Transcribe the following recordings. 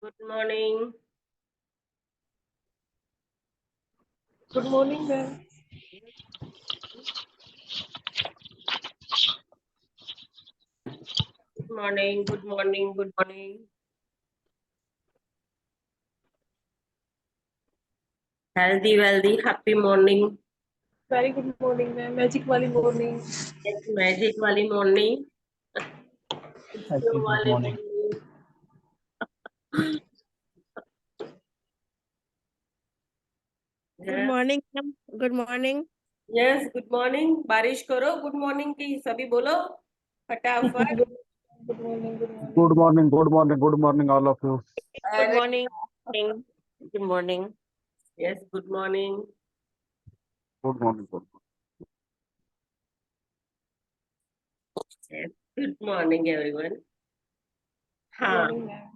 Good morning. Good morning, ma'am. Good morning. Good morning. Good morning. Healthy, wealthy, happy morning. Very good morning, ma'am. Magic wali morning. Yes, magic वाली morning. Happy good वाली morning. morning. Good morning ma'am, good morning. Yes, good morning. बारिश करो. Good morning की सभी बोलो फटाफट. Good morning, good morning. Good morning, good morning, good morning, all of you. Good morning, good morning. Yes, good morning. Good morning, good morning. Yes, good morning everyone. Good हाँ, morning, ma'am.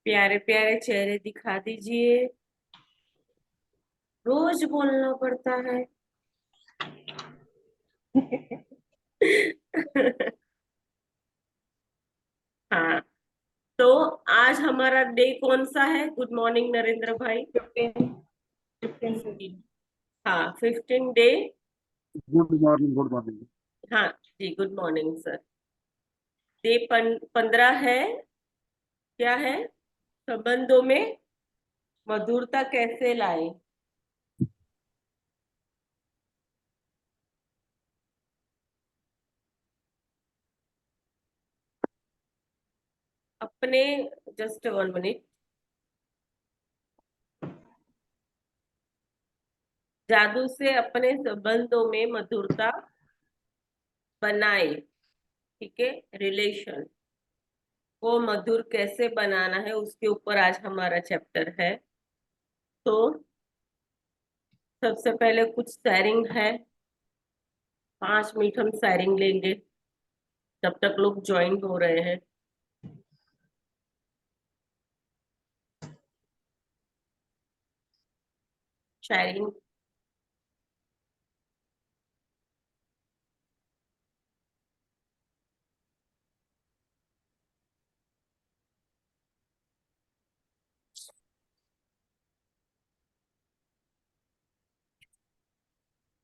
प्यारे प्यारे चेहरे दिखा दीजिए. रोज बोलना पड़ता है. हाँ, तो आज हमारा डे कौन सा है? गुड मॉर्निंग नरेंद्र भाई. 15. हाँ, 15 day. Good morning, good morning. हाँ जी, गुड मॉर्निंग सर. डे 15 है. क्या है? संबंधों में मधुरता कैसे लाए. अपने जस्ट 1 मिनट. जादू से अपने संबंधों में मधुरता बनाए. ठीक है, रिलेशन को मधुर कैसे बनाना है उसके ऊपर आज हमारा चैप्टर है. तो सबसे पहले कुछ शेयरिंग है. 5 मिनट हम शेयरिंग लेंगे जब तक लोग ज्वाइन हो रहे हैं. शेयरिंग.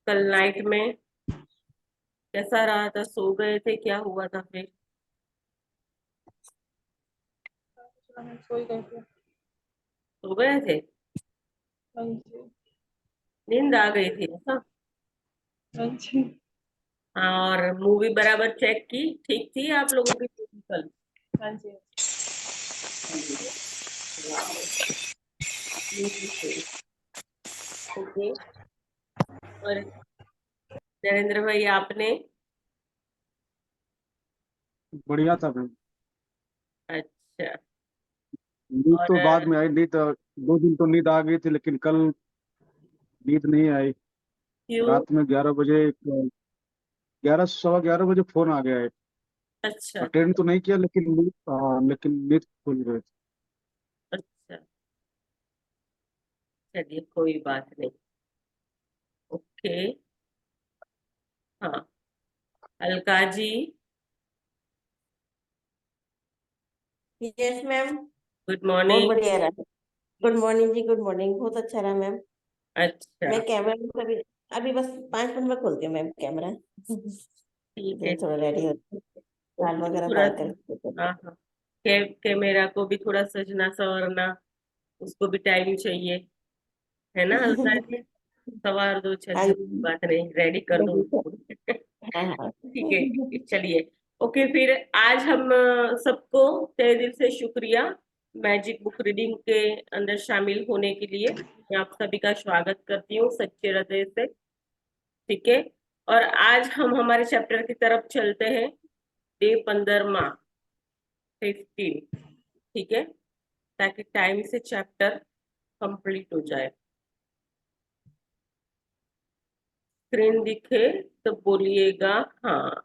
कल नाइट में कैसा रहा था? सो गए थे? क्या हुआ था फिर? सोई गए थे. सो गए थे? हाँ जी. नींद आ गई थी ऐसा? हाँ जी. हाँ, और मूवी बराबर चेक की? ठीक थी आप लोगों की movie कल? हाँ जी. ओके. और नरेंद्र भाई आपने? बढ़िया था भाई. अच्छा. नींद और तो बाद में आई. नींद 2 दिन तो नींद आ गई थी, लेकिन कल नींद नहीं आई. क्यों? रात में 11 बजे 11 सवा 11 बजे फोन आ गया है. अच्छा. अटेंड तो नहीं किया, लेकिन नींद खुल गई. अच्छा, चलिए कोई बात नहीं. ओके. हाँ, Alka ji. Yes ma'am, good बहुत मॉर्निंग. बढ़िया रहा। गुड मॉर्निंग जी, गुड मॉर्निंग, बहुत अच्छा रहा मैम। अच्छा, मैं कैमरा अभी अभी बस 5 मिनट में खोलती हूँ मैम कैमरा। ठीक है. थोड़ा रेडी होती हूँ, दाल ओके, वगैरह थोड़ा. डाल कर। हाँ हाँ. कैमरा को भी थोड़ा सजना संवरना, उसको भी टाइम चाहिए, है ना अलका जी? सवार दो, हाँ चलिए जी, बात नहीं, रेडी कर दो उसको. हाँ हाँ। ठीक है, ठीक है, चलिए. ओके, फिर आज हम सबको तहे दिल से शुक्रिया मैजिक बुक रीडिंग के अंदर शामिल होने के लिए. मैं आप सभी का स्वागत करती हूँ सच्चे हृदय से. ठीक है. और आज हम हमारे चैप्टर की तरफ चलते हैं. डे 15वां, 15. ठीक है, ताकि टाइम से चैप्टर कंप्लीट हो जाए. स्क्रीन दिखे तो बोलिएगा हाँ.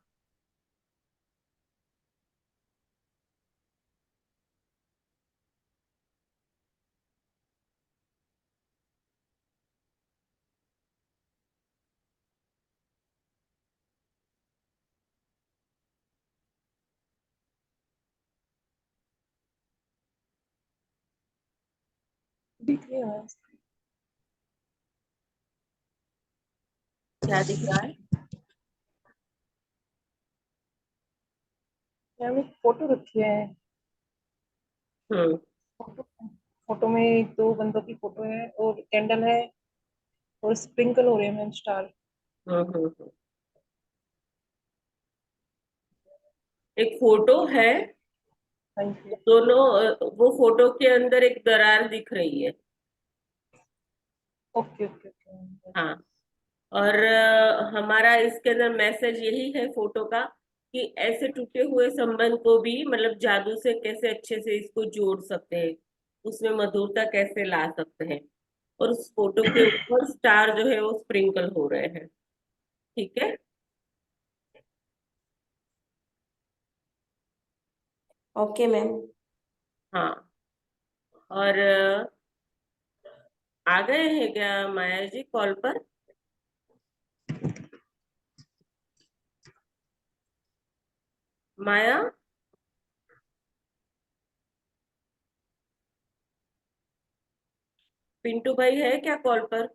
दिख नहीं रहा है। क्या दिख रहा है? मैम एक फोटो रखी है। हम्म फोटो फोटो में एक दो बंदों की फोटो है और कैंडल है और स्प्रिंकल हो रहे हैं मैम स्टार। हम्म। एक फोटो है, हाँ जी। दोनों वो फोटो के अंदर एक दरार दिख रही है। Okay okay okay. हाँ, और हमारा इसके अंदर मैसेज यही है फोटो का, कि ऐसे टूटे हुए संबंध को भी मतलब जादू से कैसे अच्छे से इसको जोड़ सकते हैं, उसमें मधुरता कैसे ला सकते हैं। और उस फोटो के ऊपर स्टार जो है वो स्प्रिंकल हो रहे हैं। ठीक है। Okay ma'am. हाँ, और आ गए हैं क्या माया जी कॉल पर? माया, पिंटू भाई है क्या कॉल पर?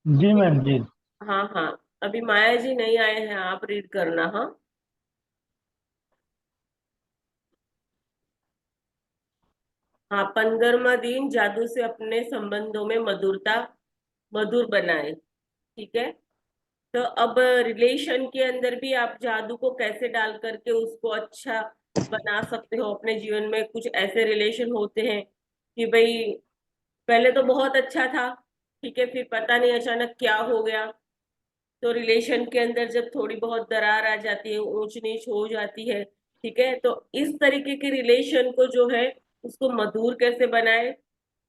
जी मैम जी। हाँ हाँ, अभी माया जी नहीं आए हैं, आप रीड करना। हाँ हाँ, 15वां दिन जादू से अपने संबंधों में मधुरता मधुर बनाए। ठीक है। तो अब रिलेशन के अंदर भी आप जादू को कैसे डाल करके उसको अच्छा बना सकते हो अपने जीवन में। कुछ ऐसे रिलेशन होते हैं कि भाई पहले तो बहुत अच्छा था, ठीक है, फिर पता नहीं अचानक क्या हो गया। तो रिलेशन के अंदर जब थोड़ी बहुत दरार आ जाती है, ऊंच नीच हो जाती है, ठीक है, तो इस तरीके के रिलेशन को जो है उसको मधुर कैसे बनाए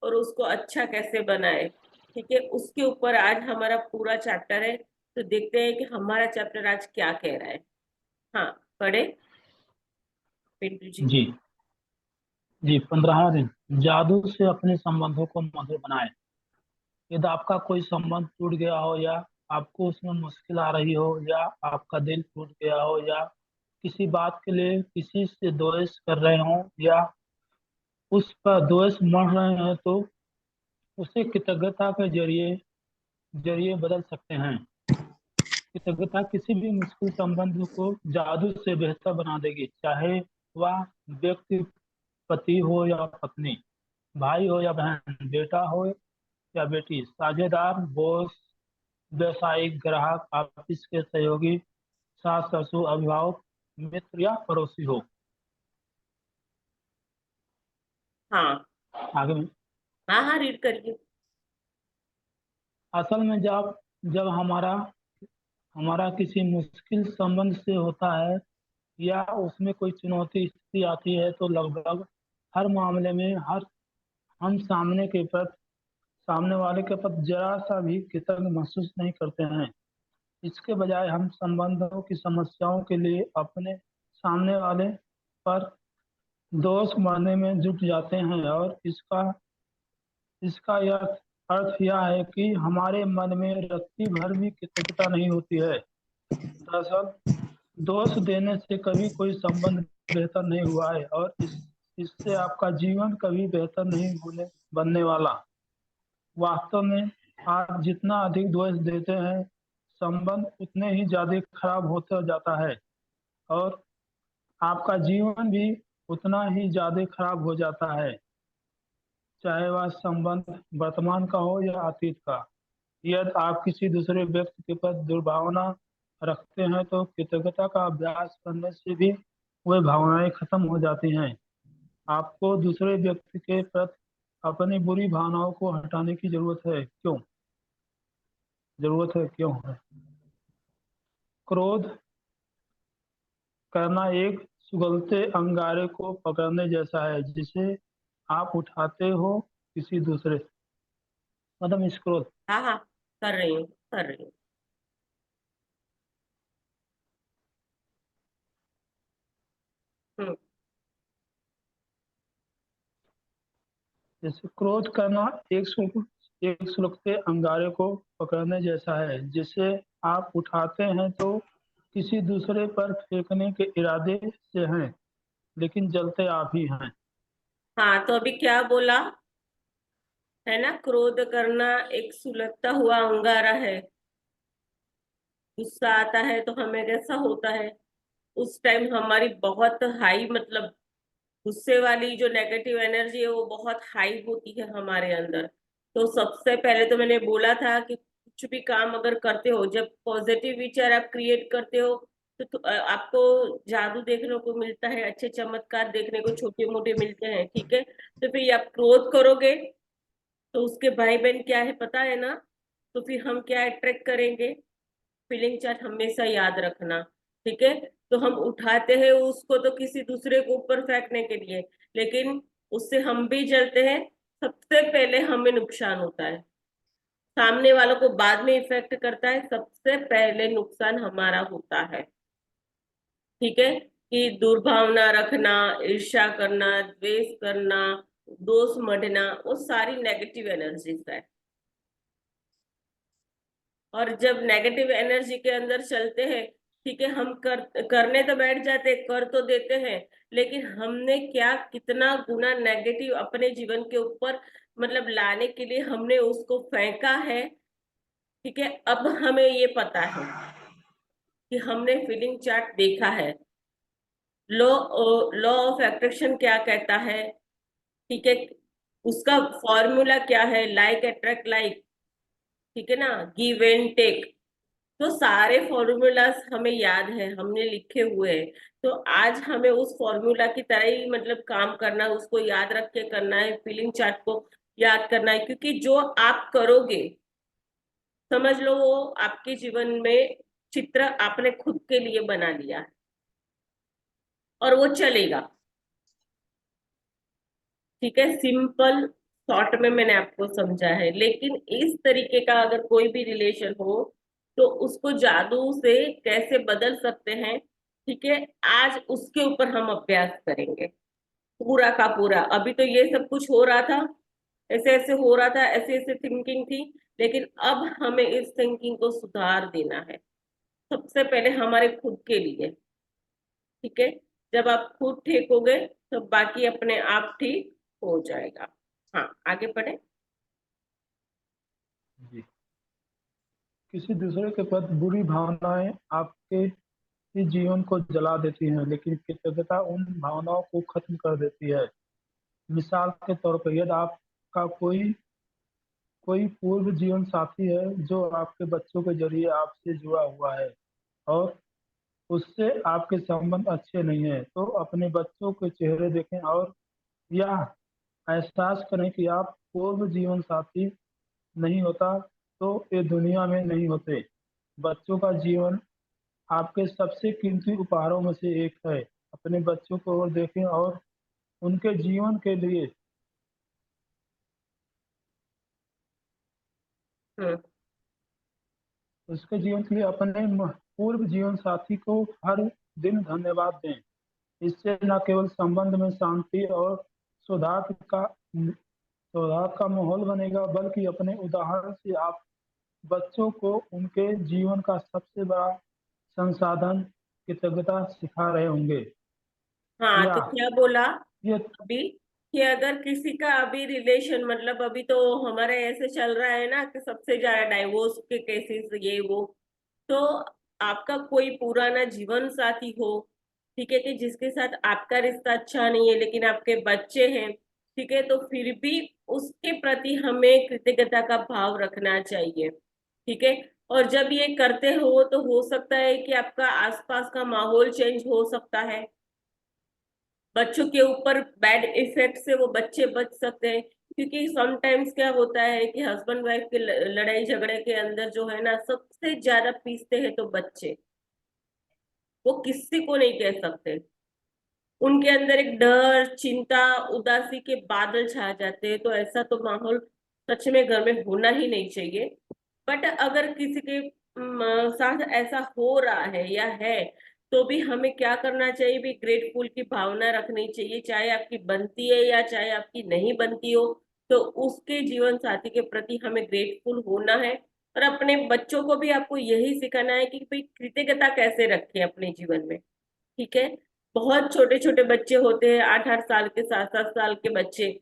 और उसको अच्छा कैसे बनाए, ठीक है, उसके ऊपर आज हमारा पूरा चैप्टर है। तो देखते हैं कि हमारा चैप्टर आज क्या कह रहा है। हाँ, पढ़े पिंटू जी। जी जी। 15वां दिन, जादू से अपने संबंधों को मधुर बनाए। यदि आपका कोई संबंध टूट गया हो, या आपको उसमें मुश्किल आ रही हो, या आपका दिल टूट गया हो, या किसी बात के लिए किसी से द्वेष कर रहे हो, या उस पर द्वेष मढ़ रहे हैं, तो उसे कृतज्ञता के जरिए जरिए बदल सकते हैं। कृतज्ञता किसी भी मुश्किल संबंध को जादू से बेहतर बना देगी, चाहे वह व्यक्ति पति हो या पत्नी, भाई हो या बहन, बेटा हो या बेटी, साझेदार, बॉस, व्यवसायिक, ग्राहक, ऑफिस के सहयोगी, सास ससुर, अभिभावक, मित्र या पड़ोसी हो। हाँ आगे में, हाँ हाँ, रीड करिए। असल में जब जब हमारा हमारा किसी मुश्किल संबंध से होता है, या उसमें कोई चुनौती स्थिति आती है, तो लगभग हर मामले में हर हम सामने वाले के प्रति जरा सा भी कृतज्ञ महसूस नहीं करते हैं। इसके बजाय हम संबंधों की समस्याओं के लिए अपने सामने वाले पर दोष मारने में जुट जाते हैं, और इसका इसका यह अर्थ यह है कि हमारे मन में रत्ती भर भी कृतज्ञता नहीं होती है। दरअसल दोष देने से कभी कोई संबंध बेहतर नहीं हुआ है, और इससे आपका जीवन कभी बेहतर नहीं होने बनने वाला। वास्तव में आप जितना अधिक दोष देते हैं, संबंध उतने ही ज्यादा खराब होता जाता है, और आपका जीवन भी उतना ही ज्यादा खराब हो जाता है, चाहे वह संबंध वर्तमान का हो या अतीत का। यदि आप किसी दूसरे व्यक्ति के प्रति दुर्भावना रखते हैं, तो कृतज्ञता का अभ्यास करने से भी वे भावनाएं खत्म हो जाती हैं। आपको दूसरे व्यक्ति के प्रति अपनी बुरी भावनाओं को हटाने की जरूरत है क्यों है? क्रोध करना एक सुगलते अंगारे को पकड़ने जैसा है, जिसे आप उठाते हो किसी दूसरे, मतलब इस क्रोध। हाँ हाँ, कर रही हूँ कर रही हूँ। हम्म जैसे क्रोध करना एक सुलगते अंगारे को पकड़ने जैसा है, जिसे आप उठाते हैं तो किसी दूसरे पर फेंकने के इरादे से हैं। लेकिन जलते आप ही हैं। हाँ, तो अभी क्या बोला है ना, क्रोध करना एक सुलगता हुआ अंगारा है। गुस्सा आता है तो हमें कैसा होता है, उस टाइम हमारी बहुत हाई, मतलब गुस्से वाली जो नेगेटिव एनर्जी है वो बहुत हाई होती है हमारे अंदर। तो सबसे पहले तो मैंने बोला था कि कुछ भी काम अगर करते हो, जब पॉजिटिव विचार आप क्रिएट करते हो तो आपको जादू देखने को मिलता है, अच्छे चमत्कार देखने को छोटे मोटे मिलते हैं, ठीक है। तो फिर आप क्रोध करोगे तो उसके भाई बहन क्या है पता है ना। तो फिर हम क्या अट्रैक्ट करेंगे, फीलिंग चार्ट हमेशा याद रखना, ठीक है। तो हम उठाते हैं उसको तो किसी दूसरे के ऊपर फेंकने के लिए, लेकिन उससे हम भी जलते हैं। सबसे पहले हमें नुकसान होता है, सामने वालों को बाद में इफेक्ट करता है, सबसे पहले नुकसान हमारा होता है, ठीक है। कि दुर्भावना रखना, ईर्ष्या करना, द्वेष करना, दोष मढ़ना, वो सारी नेगेटिव एनर्जीज है। और जब नेगेटिव एनर्जी के अंदर चलते हैं, ठीक है, हम करने तो बैठ जाते, कर तो देते हैं, लेकिन हमने क्या कितना गुना नेगेटिव अपने जीवन के ऊपर मतलब लाने के लिए हमने उसको फेंका है, ठीक है। अब हमें ये पता है कि हमने फीलिंग चार्ट देखा है। लॉ लॉ ऑफ अट्रैक्शन क्या कहता है, ठीक है, उसका फॉर्मूला क्या है, लाइक अट्रैक्ट लाइक, ठीक है ना, गिव एंड टेक। तो सारे फॉर्मूलाज हमें याद है, हमने लिखे हुए हैं। तो आज हमें उस फॉर्मूला की तरह ही मतलब काम करना है, उसको याद रख के करना है, फीलिंग चार्ट को याद करना है, क्योंकि जो आप करोगे समझ लो वो आपके जीवन में चित्र आपने खुद के लिए बना लिया है और वो चलेगा, ठीक है। सिंपल शॉर्ट में मैंने आपको समझा है, लेकिन इस तरीके का अगर कोई भी रिलेशन हो तो उसको जादू से कैसे बदल सकते हैं, ठीक है, आज उसके ऊपर हम अभ्यास करेंगे पूरा का पूरा। अभी तो ये सब कुछ हो रहा था, ऐसे ऐसे हो रहा था, ऐसे ऐसे थिंकिंग थी, लेकिन अब हमें इस थिंकिंग को सुधार देना है, सबसे पहले हमारे खुद के लिए, ठीक है। जब आप खुद ठीक हो गए तो बाकी अपने आप ठीक हो जाएगा। हाँ, आगे बढ़े। जी। किसी दूसरे के प्रति बुरी भावनाएं आपके इस जीवन को जला देती हैं, लेकिन कृतज्ञता उन भावनाओं को खत्म कर देती है। मिसाल के तौर पर यदि आपका कोई कोई पूर्व जीवन साथी है जो आपके बच्चों के जरिए आपसे जुड़ा हुआ है और उससे आपके संबंध अच्छे नहीं है, तो अपने बच्चों के चेहरे देखें और यह एहसास करें कि आप पूर्व जीवन साथी नहीं होता तो ये दुनिया में नहीं होते। बच्चों का जीवन आपके सबसे कीमती उपहारों में से एक है। अपने बच्चों को और देखें और उनके जीवन के लिए हम्म। उसके जीवन के लिए अपने पूर्व जीवन साथी को हर दिन धन्यवाद दें। इससे न केवल संबंध में शांति और सुधार का सुधार का माहौल बनेगा, बल्कि अपने उदाहरण से आप बच्चों को उनके जीवन का सबसे बड़ा संसाधन कृतज्ञता सिखा रहे होंगे। हाँ, या तो क्या बोला ये अभी कि अगर किसी का अभी रिलेशन, मतलब अभी तो हमारे ऐसे चल रहा है ना कि सबसे ज्यादा डाइवोर्स के केसेस ये वो, तो आपका कोई पुराना जीवन साथी हो, ठीक है, कि जिसके साथ आपका रिश्ता अच्छा नहीं है लेकिन आपके बच्चे हैं, ठीक है, तो फिर भी उसके प्रति हमें कृतज्ञता का भाव रखना चाहिए, ठीक है। और जब ये करते हो तो हो सकता है कि आपका आसपास का माहौल चेंज हो सकता है, बच्चों के ऊपर बैड इफेक्ट से वो बच्चे बच सकते हैं। क्योंकि समटाइम्स क्या होता है कि हस्बैंड वाइफ के लड़ाई झगड़े के अंदर जो है ना सबसे ज्यादा पीसते हैं तो बच्चे, वो किसी को नहीं कह सकते, उनके अंदर एक डर, चिंता, उदासी के बादल छा जाते हैं। तो ऐसा तो माहौल सच में घर में होना ही नहीं चाहिए। बट अगर किसी के साथ ऐसा हो रहा है या है, तो भी हमें क्या करना चाहिए, भी ग्रेटफुल की भावना रखनी चाहिए, चाहे आपकी बनती है या चाहे आपकी नहीं बनती हो। तो उसके जीवन साथी के प्रति हमें ग्रेटफुल होना है। और अपने बच्चों को भी आपको यही सिखाना है कि भाई कृतज्ञता कैसे रखें अपने जीवन में, ठीक है। बहुत छोटे छोटे बच्चे होते हैं, 8-8 साल के, 7-7 साल के बच्चे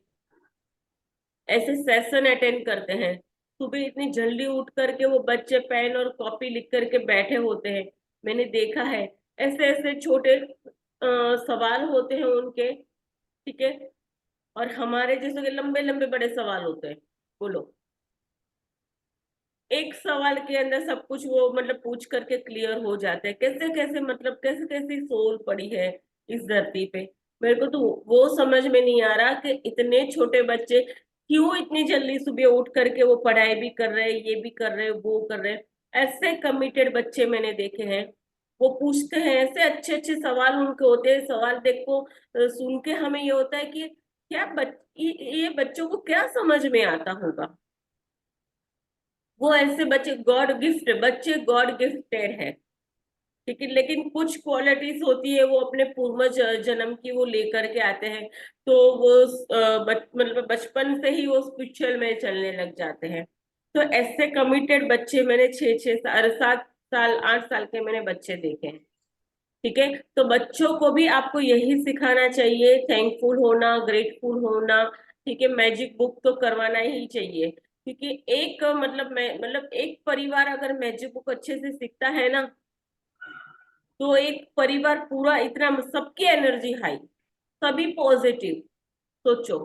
ऐसे सेशन अटेंड करते हैं। सुबह इतनी जल्दी उठ करके वो बच्चे पेन और कॉपी लिख करके बैठे होते हैं, मैंने देखा है। ऐसे ऐसे छोटे सवाल होते हैं उनके, ठीक है। और हमारे जैसे के लंबे लंबे बड़े सवाल होते हैं। बोलो, एक सवाल के अंदर सब कुछ वो मतलब पूछ करके क्लियर हो जाते हैं। कैसे कैसे मतलब कैसे कैसी सोल पड़ी है इस धरती पे। मेरे को तो वो समझ में नहीं आ रहा कि इतने छोटे बच्चे क्यों इतनी जल्दी सुबह उठ करके वो पढ़ाई भी कर रहे हैं, ये भी कर रहे हैं, वो कर रहे हैं। ऐसे कमिटेड बच्चे मैंने देखे हैं। वो पूछते हैं ऐसे अच्छे अच्छे सवाल उनके होते हैं। सवाल देखो, सुन के हमें ये होता है कि क्या ये बच्चों को क्या समझ में आता होगा। वो ऐसे बच्चे गॉड गिफ्टेड है, ठीक है। लेकिन कुछ क्वालिटीज होती है वो अपने पूर्व जन्म की वो लेकर के आते हैं। तो वो मतलब बचपन से ही वो स्पिरिचुअल में चलने लग जाते हैं। तो ऐसे कमिटेड बच्चे मैंने 6-6 साल, 7 साल, 8 साल के मैंने बच्चे देखे हैं, ठीक है। तो बच्चों को भी आपको यही सिखाना चाहिए, थैंकफुल होना, ग्रेटफुल होना, ठीक है। मैजिक बुक तो करवाना ही चाहिए, क्योंकि एक मतलब एक परिवार अगर मैजिक बुक अच्छे से सीखता है ना, तो एक परिवार पूरा इतना सबकी एनर्जी हाई, सभी पॉजिटिव, सोचो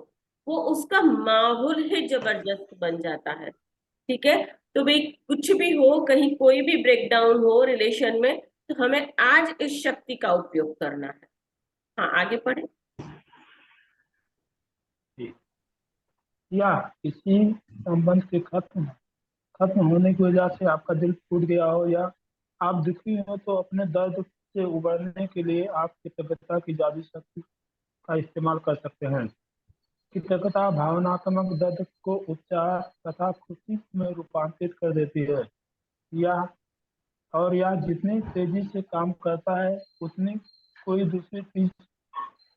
वो उसका माहौल ही जबरदस्त बन जाता है, ठीक है। तो भाई कुछ भी हो, कहीं कोई भी ब्रेकडाउन हो रिलेशन में, तो हमें आज इस शक्ति का उपयोग करना है। हाँ, आगे पढ़े। या किसी संबंध के खत्म होने की वजह से आपका दिल टूट गया हो, या आप दुखी हो, तो अपने दर्द से उबरने के लिए आप कृतज्ञता की जादुई शक्ति का इस्तेमाल कर सकते हैं। कृतज्ञता भावनात्मक दर्द को उपचार तथा खुशी में रूपांतरित कर देती है। या या जितनी तेजी से काम करता है उतनी कोई दूसरी चीज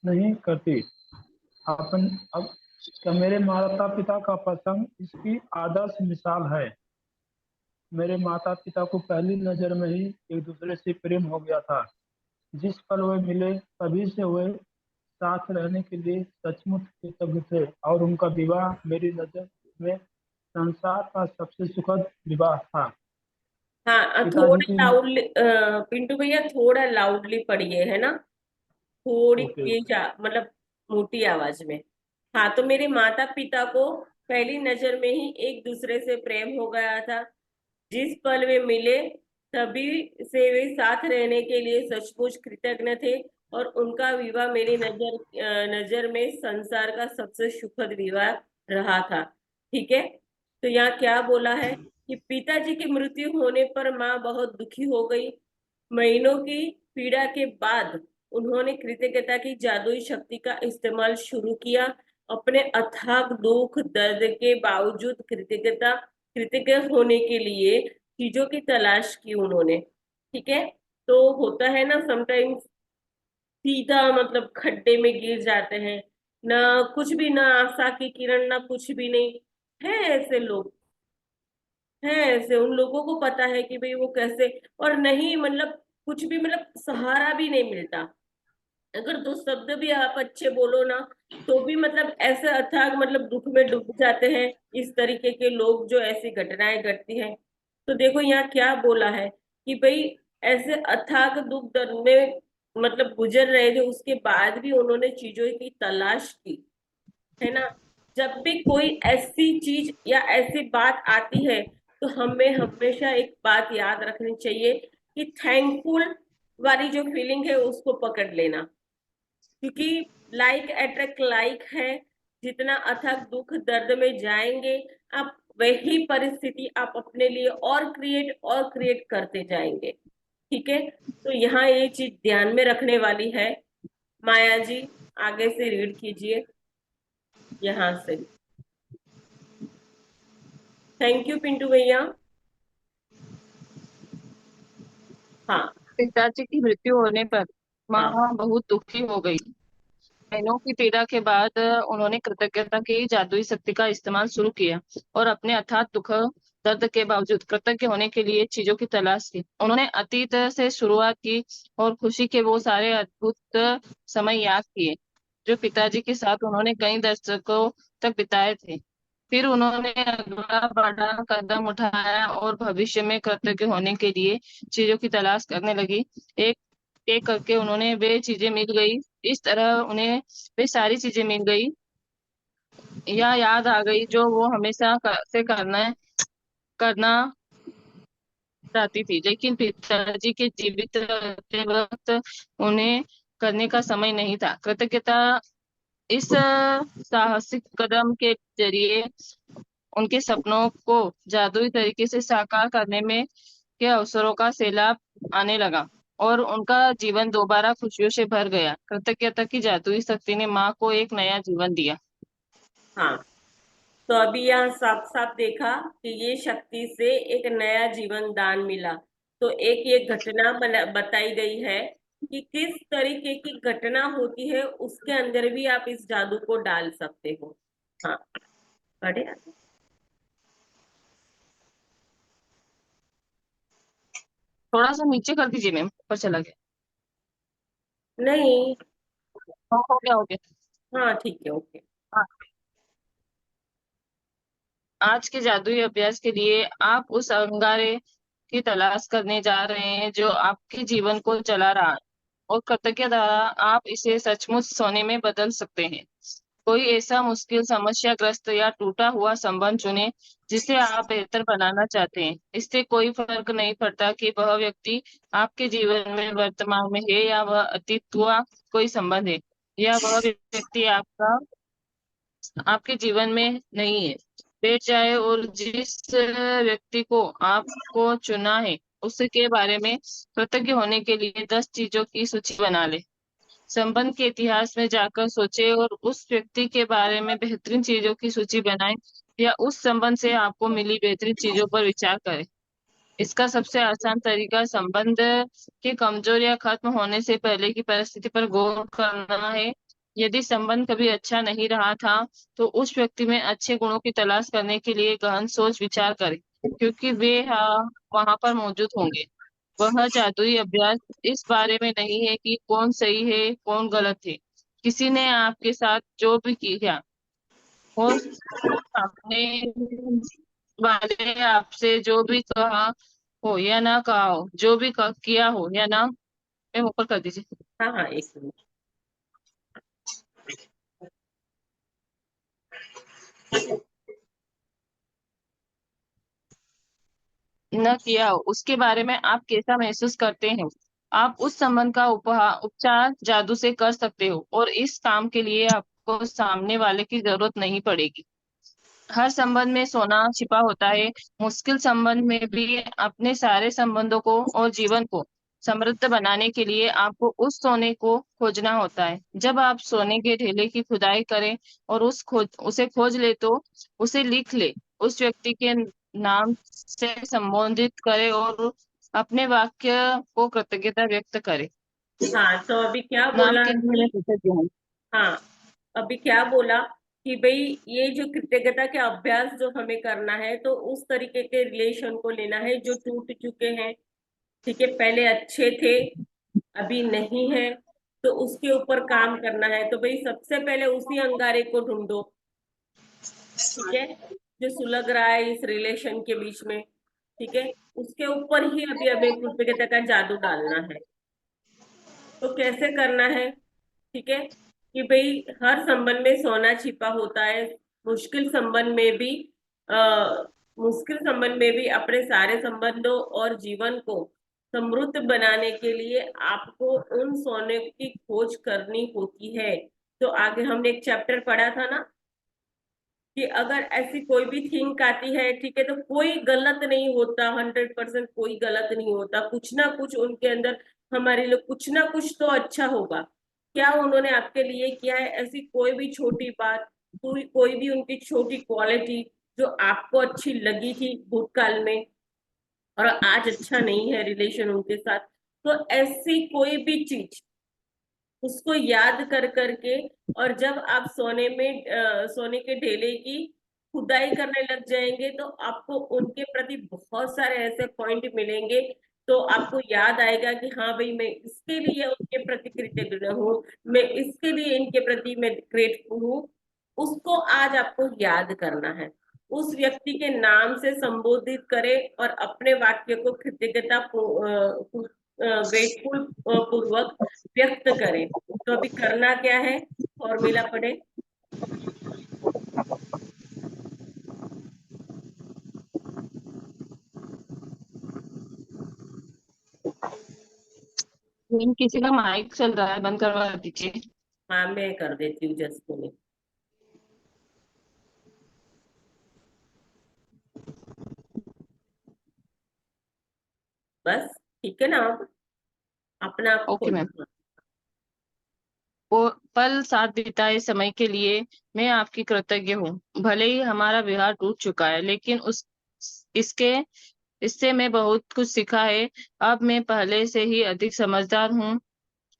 नहीं करती। अब मेरे माता पिता का प्रसंग इसकी आदर्श मिसाल है। मेरे माता पिता को पहली नजर में ही एक दूसरे से प्रेम हो गया था। जिस पल वे मिले तभी से वे साथ रहने के लिए सचमुच कृतज्ञ थे, और उनका विवाह मेरी नजर में संसार का सबसे सुखद विवाह था। हाँ, पिताजी थोड़ा की लाउडली पिंटू भैया थोड़ा लाउडली पढ़िए, है ना। थोड़ी ओके तेज मतलब मोटी आवाज में। हाँ, तो मेरे माता पिता को पहली नजर में ही एक दूसरे से प्रेम हो गया था। जिस पल वे मिले तभी से वे साथ रहने के लिए सचमुच कृतज्ञ थे, और उनका विवाह मेरी नजर में संसार का सबसे सुखद विवाह रहा था, ठीक है। तो यहाँ क्या बोला है कि पिताजी की मृत्यु होने पर माँ बहुत दुखी हो गई। महीनों की पीड़ा के बाद उन्होंने कृतज्ञता की जादुई शक्ति का इस्तेमाल शुरू किया। अपने अथाग दुख दर्द के बावजूद कृतज्ञ होने के लिए चीजों की तलाश की उन्होंने, ठीक है। तो होता है ना समटाइम्स, सीधा मतलब खड्डे में गिर जाते हैं, ना कुछ भी, ना आशा की किरण, ना कुछ भी नहीं है। ऐसे लोग हैं, ऐसे उन लोगों को पता है कि भाई वो कैसे, और नहीं मतलब कुछ भी मतलब सहारा भी नहीं मिलता। अगर दो शब्द भी आप अच्छे बोलो ना, तो भी मतलब ऐसे अथाग मतलब दुख में डूब जाते हैं। इस तरीके के लोग जो ऐसी घटनाएं घटती हैं। तो देखो यहाँ क्या बोला है कि भाई ऐसे अथाग दुख दर्द में मतलब गुजर रहे थे, उसके बाद भी उन्होंने चीजों की तलाश की, है ना। जब भी कोई ऐसी चीज या ऐसी बात आती है, तो हमें हमेशा एक बात याद रखनी चाहिए कि थैंकफुल वाली जो फीलिंग है उसको पकड़ लेना, क्योंकि लाइक अट्रैक्ट लाइक है। जितना अथक दुख दर्द में जाएंगे आप, वही परिस्थिति आप अपने लिए और क्रिएट करते जाएंगे, ठीक है। तो यहाँ ये चीज ध्यान में रखने वाली है। माया जी, आगे से रीड कीजिए यहाँ से। थैंक यू पिंटू भैया। हाँ। पिताजी की मृत्यु होने पर हाँ। माँ बहुत दुखी हो गई। महीनों की पीड़ा के बाद उन्होंने कृतज्ञता की जादुई शक्ति का इस्तेमाल शुरू किया और अपने अथाह दुख दर्द के बावजूद कृतज्ञ होने के लिए चीजों की तलाश की। उन्होंने अतीत से शुरुआत की और खुशी के वो सारे अद्भुत समय याद किए जो पिताजी के साथ उन्होंने कई दशकों तक बिताए थे। फिर उन्होंने अगला बड़ा कदम उठाया और भविष्य में कृतज्ञ होने के लिए चीजों की तलाश करने लगी। एक एक करके उन्होंने वे चीजें मिल गई। इस तरह उन्हें वे सारी चीजें मिल गई या याद आ गई जो वो हमेशा से करना चाहती थी, लेकिन पिताजी के जीवित रहते वक्त उन्हें करने का समय नहीं था। कृतज्ञता इस साहसिक कदम के जरिए उनके सपनों को जादुई तरीके से साकार करने में के अवसरों का सैलाब आने लगा और उनका जीवन दोबारा खुशियों से भर गया। कृतज्ञता की जादुई शक्ति ने माँ को एक नया जीवन दिया। हाँ, तो अभी यहाँ साफ साफ देखा कि ये शक्ति से एक नया जीवन दान मिला। तो एक ये घटना बताई गई है कि किस तरीके की घटना होती है उसके अंदर भी आप इस जादू को डाल सकते हो। हाँ, पढ़े आगे? थोड़ा सा नीचे कर दीजिए मैम, ऊपर चला गया। नहीं, हाँ, हो गया हो गया। हाँ ठीक है, ओके। हाँ। आज के जादुई अभ्यास के लिए आप उस अंगारे की तलाश करने जा रहे हैं जो आपके जीवन को चला रहा है, और कृतज्ञता द्वारा आप इसे सचमुच सोने में बदल सकते हैं। कोई ऐसा मुश्किल, समस्याग्रस्त या टूटा हुआ संबंध चुनें जिसे आप बेहतर बनाना चाहते हैं। इससे कोई फर्क नहीं पड़ता कि वह व्यक्ति आपके जीवन में वर्तमान में है या वह अतीत हुआ कोई संबंध है या वह व्यक्ति आपके जीवन में नहीं है। बैठ जाए और जिस व्यक्ति को आपको चुना है उसके बारे में कृतज्ञ होने के लिए 10 चीजों की सूची बना ले। संबंध के इतिहास में जाकर सोचे और उस व्यक्ति के बारे में बेहतरीन चीजों की सूची बनाएं या उस संबंध से आपको मिली बेहतरीन चीजों पर विचार करें। इसका सबसे आसान तरीका संबंध के कमजोर या खत्म होने से पहले की परिस्थिति पर गौर करना है। यदि संबंध कभी अच्छा नहीं रहा था तो उस व्यक्ति में अच्छे गुणों की तलाश करने के लिए गहन सोच विचार करें, क्योंकि वे वहां पर मौजूद होंगे। वह जादुई अभ्यास इस बारे में नहीं है कि कौन सही है कौन गलत है। किसी ने आपके साथ जो भी किया और सामने वाले आपसे जो भी कहा हो या ना कहा हो, जो भी किया हो या ना, मैं ऊपर कर दीजिए, हाँ हाँ, एक मिनट। न किया हो, उसके बारे में आप कैसा महसूस करते हैं। आप उस संबंध का उपचार जादू से कर सकते हो और इस काम के लिए आपको सामने वाले की जरूरत नहीं पड़ेगी। हर संबंध में सोना छिपा होता है। मुश्किल संबंध में भी अपने सारे संबंधों को और जीवन को समृद्ध बनाने के लिए आपको उस सोने को खोजना होता है। जब आप सोने के ढेले की खुदाई करें और उसे खोज ले तो उसे लिख ले, उस व्यक्ति के नाम से संबोधित करें और अपने वाक्य को कृतज्ञता व्यक्त करें। हाँ, तो अभी क्या नाम बोला के लिए मैं कि कृतज्ञ हूँ। हाँ, अभी क्या बोला कि भाई ये जो कृतज्ञता के अभ्यास जो हमें करना है तो उस तरीके के रिलेशन को लेना है जो टूट चुके हैं। ठीक है, पहले अच्छे थे अभी नहीं है, तो उसके ऊपर काम करना है। तो भाई सबसे पहले उसी अंगारे को ढूंढो, ठीक है, जो सुलग रहा है इस रिलेशन के बीच में। ठीक है, उसके ऊपर ही अभी हमें कृतज्ञता का जादू डालना है। तो कैसे करना है? ठीक है, कि भाई हर संबंध में सोना छिपा होता है। मुश्किल संबंध में भी आ, मुश्किल संबंध में भी अपने सारे संबंधों और जीवन को समृद्ध बनाने के लिए आपको उन सोने की खोज करनी होती है। तो आगे हमने एक चैप्टर पढ़ा था ना कि अगर ऐसी कोई भी थिंक आती है, ठीक है, तो कोई गलत नहीं होता, 100% कोई गलत नहीं होता। कुछ ना कुछ उनके अंदर हमारे लिए कुछ ना कुछ तो अच्छा होगा। क्या उन्होंने आपके लिए किया है? ऐसी कोई भी छोटी बात, कोई भी उनकी छोटी क्वालिटी जो आपको अच्छी लगी थी भूतकाल में और आज अच्छा नहीं है रिलेशन उनके साथ, तो ऐसी कोई भी चीज उसको याद कर करके, और जब आप सोने के ढेले की खुदाई करने लग जाएंगे तो आपको उनके प्रति बहुत सारे ऐसे पॉइंट मिलेंगे, तो आपको याद आएगा कि हाँ भाई, मैं इसके लिए उनके प्रति कृतज्ञ हूँ, मैं इसके लिए इनके प्रति मैं ग्रेटफुल हूँ। उसको आज आपको याद करना है, उस व्यक्ति के नाम से संबोधित करें और अपने वाक्य को कृतज्ञता ग्रेटफुल पूर्वक व्यक्त करें। तो अभी करना क्या है, फॉर्मूला पढ़े। किसी का माइक चल रहा है, बंद करवा दीजिए। हाँ, मैं कर देती हूँ, जस्ट मिनट। बस ठीक है ना, आप अपना आप ओके मैम। खोलो। वो पल साथ बिताए समय के लिए मैं आपकी कृतज्ञ हूँ। भले ही हमारा विवाह टूट चुका है, लेकिन उस इसके इससे मैं बहुत कुछ सीखा है। अब मैं पहले से ही अधिक समझदार हूँ